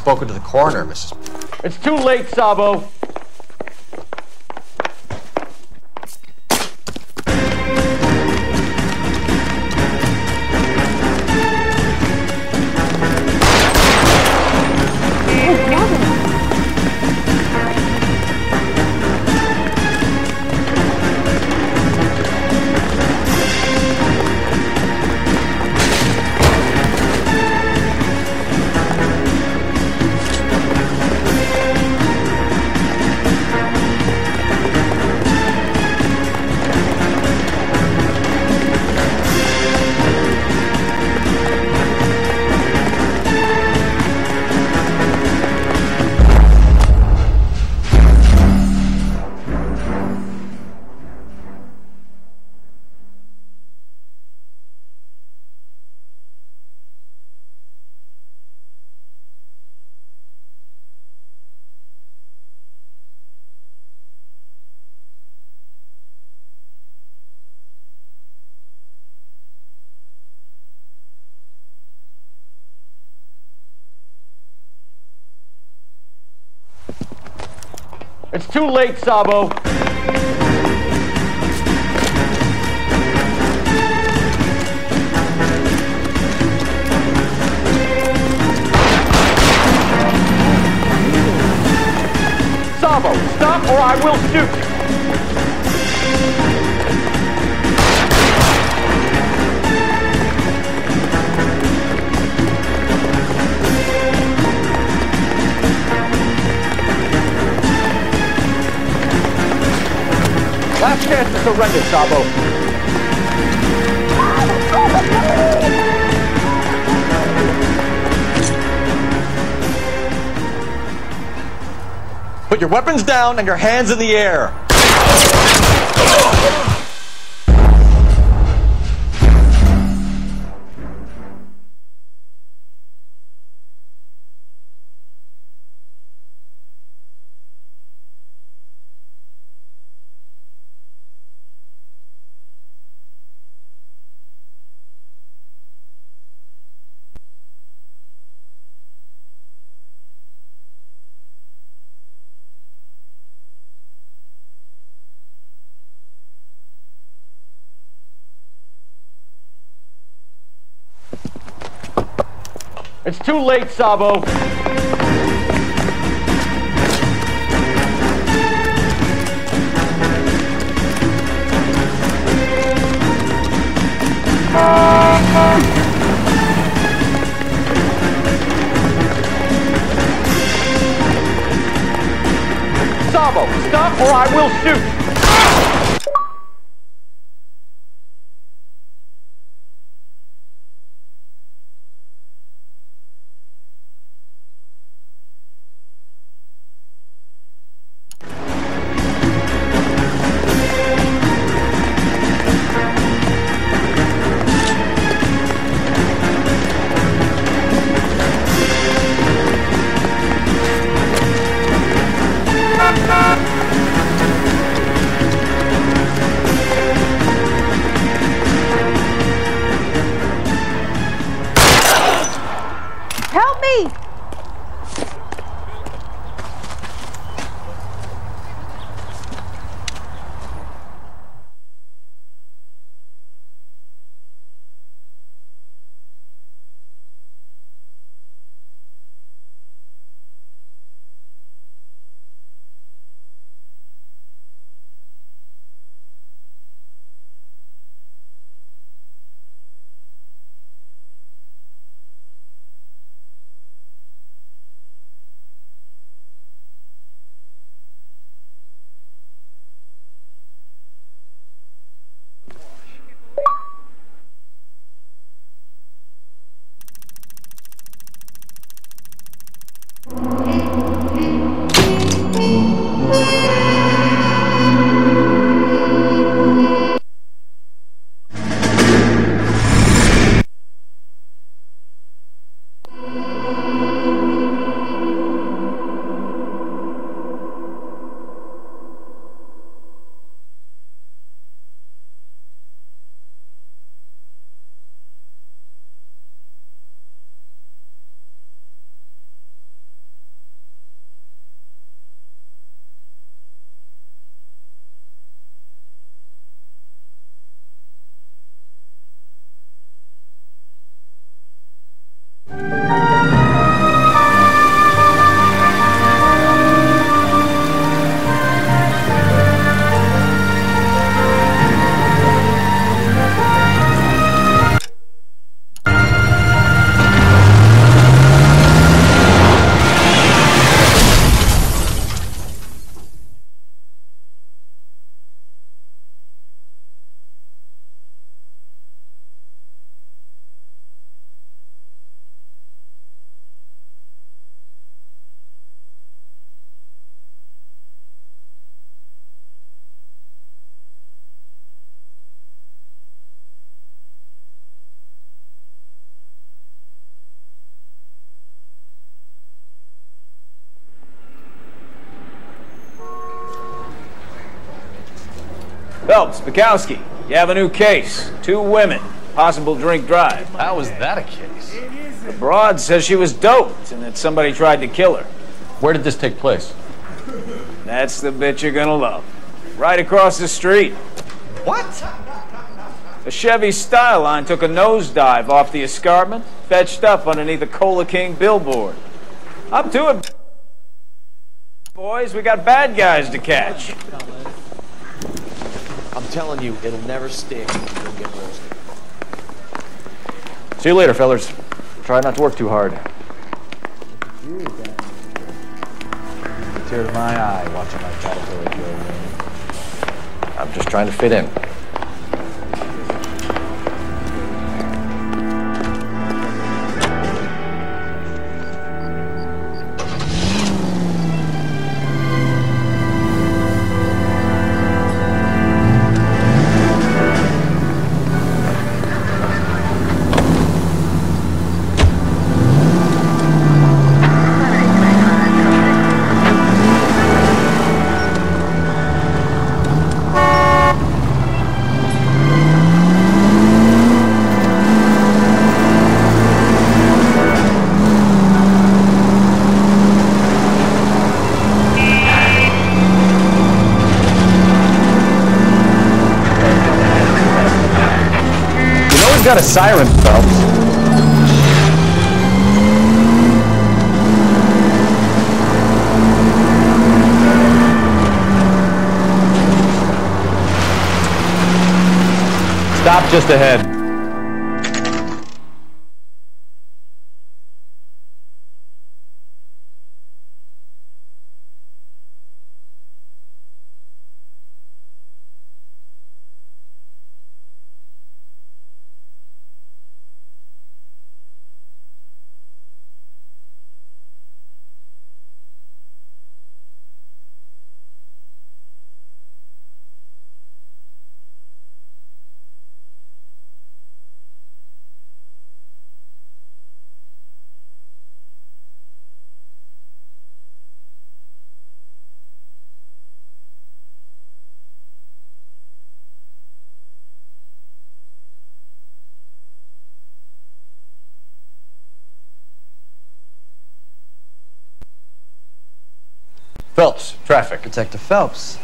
spoken to the coroner, Mrs. It's too late, Sabo. It's too late, Sabo. Sabo, stop or I will shoot. Last chance to surrender, Sabo. Put your weapons down and your hands in the air. It's too late, Sabo. Sabo, stop or I will shoot. Help me! Phelps, Bukowski, you have a new case. 2 women, possible drink drive. How was that a case? The broad says she was doped and that somebody tried to kill her. Where did this take place? That's the bit you're gonna love. Right across the street. What? A Chevy Styline took a nosedive off the escarpment, fetched up underneath a Cola King billboard. Up to it, boys. We got bad guys to catch. I'm telling you, it'll never stick. You'll get roasted. See you later, fellas. Try not to work too hard. Tear to my eye watching my caterpillar kill. I'm just trying to fit in. Got a siren, Phelps. Stop just ahead. Phelps, traffic. Detective Phelps.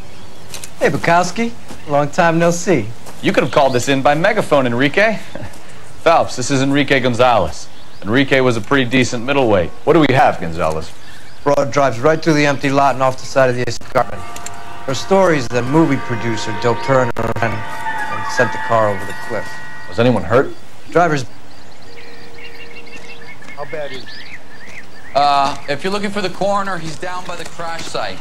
Hey, Bukowski. Long time no see. You could have called this in by megaphone, Enrique. Phelps, this is Enrique Gonzalez. Enrique was a pretty decent middleweight. What do we have, Gonzalez? Broad drives right through the empty lot and off the side of the escarpment. Her story is that a movie producer doped her and her friend and sent the car over the cliff. Was anyone hurt? Driver's... How bad is it? If you're looking for the coroner, he's down by the crash site.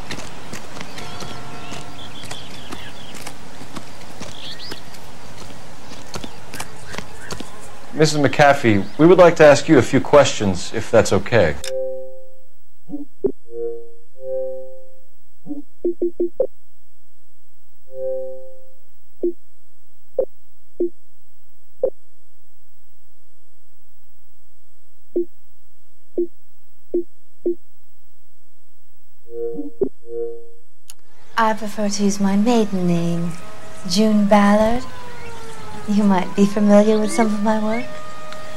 Mrs. McAfee, we would like to ask you a few questions, if that's okay. I prefer to use my maiden name, June Ballard. You might be familiar with some of my work.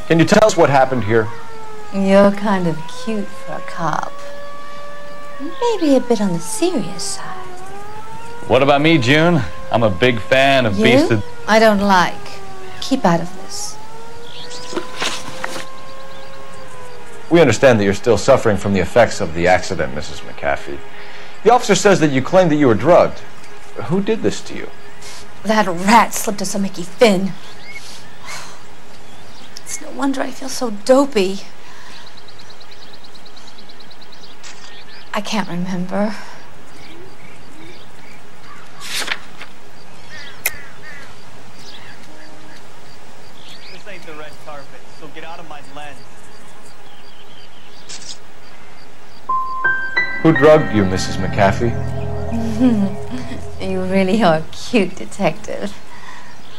Can you tell us what happened here? You're kind of cute for a cop. Maybe a bit on the serious side. What about me, June? I'm a big fan of Beast of... I don't like. Keep out of this. We understand that you're still suffering from the effects of the accident, Mrs. McAfee. The officer says that you claimed that you were drugged. Who did this to you? That rat slipped us a Mickey Finn. It's no wonder I feel so dopey. I can't remember. This ain't the red carpet, so get out of my lens. Who drugged you, Mrs. McAfee? You really are a cute detective,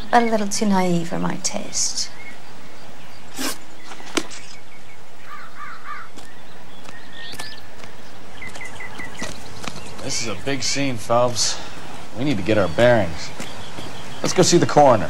but a little too naive for my taste. This is a big scene, Phelps. We need to get our bearings. Let's go see the coroner.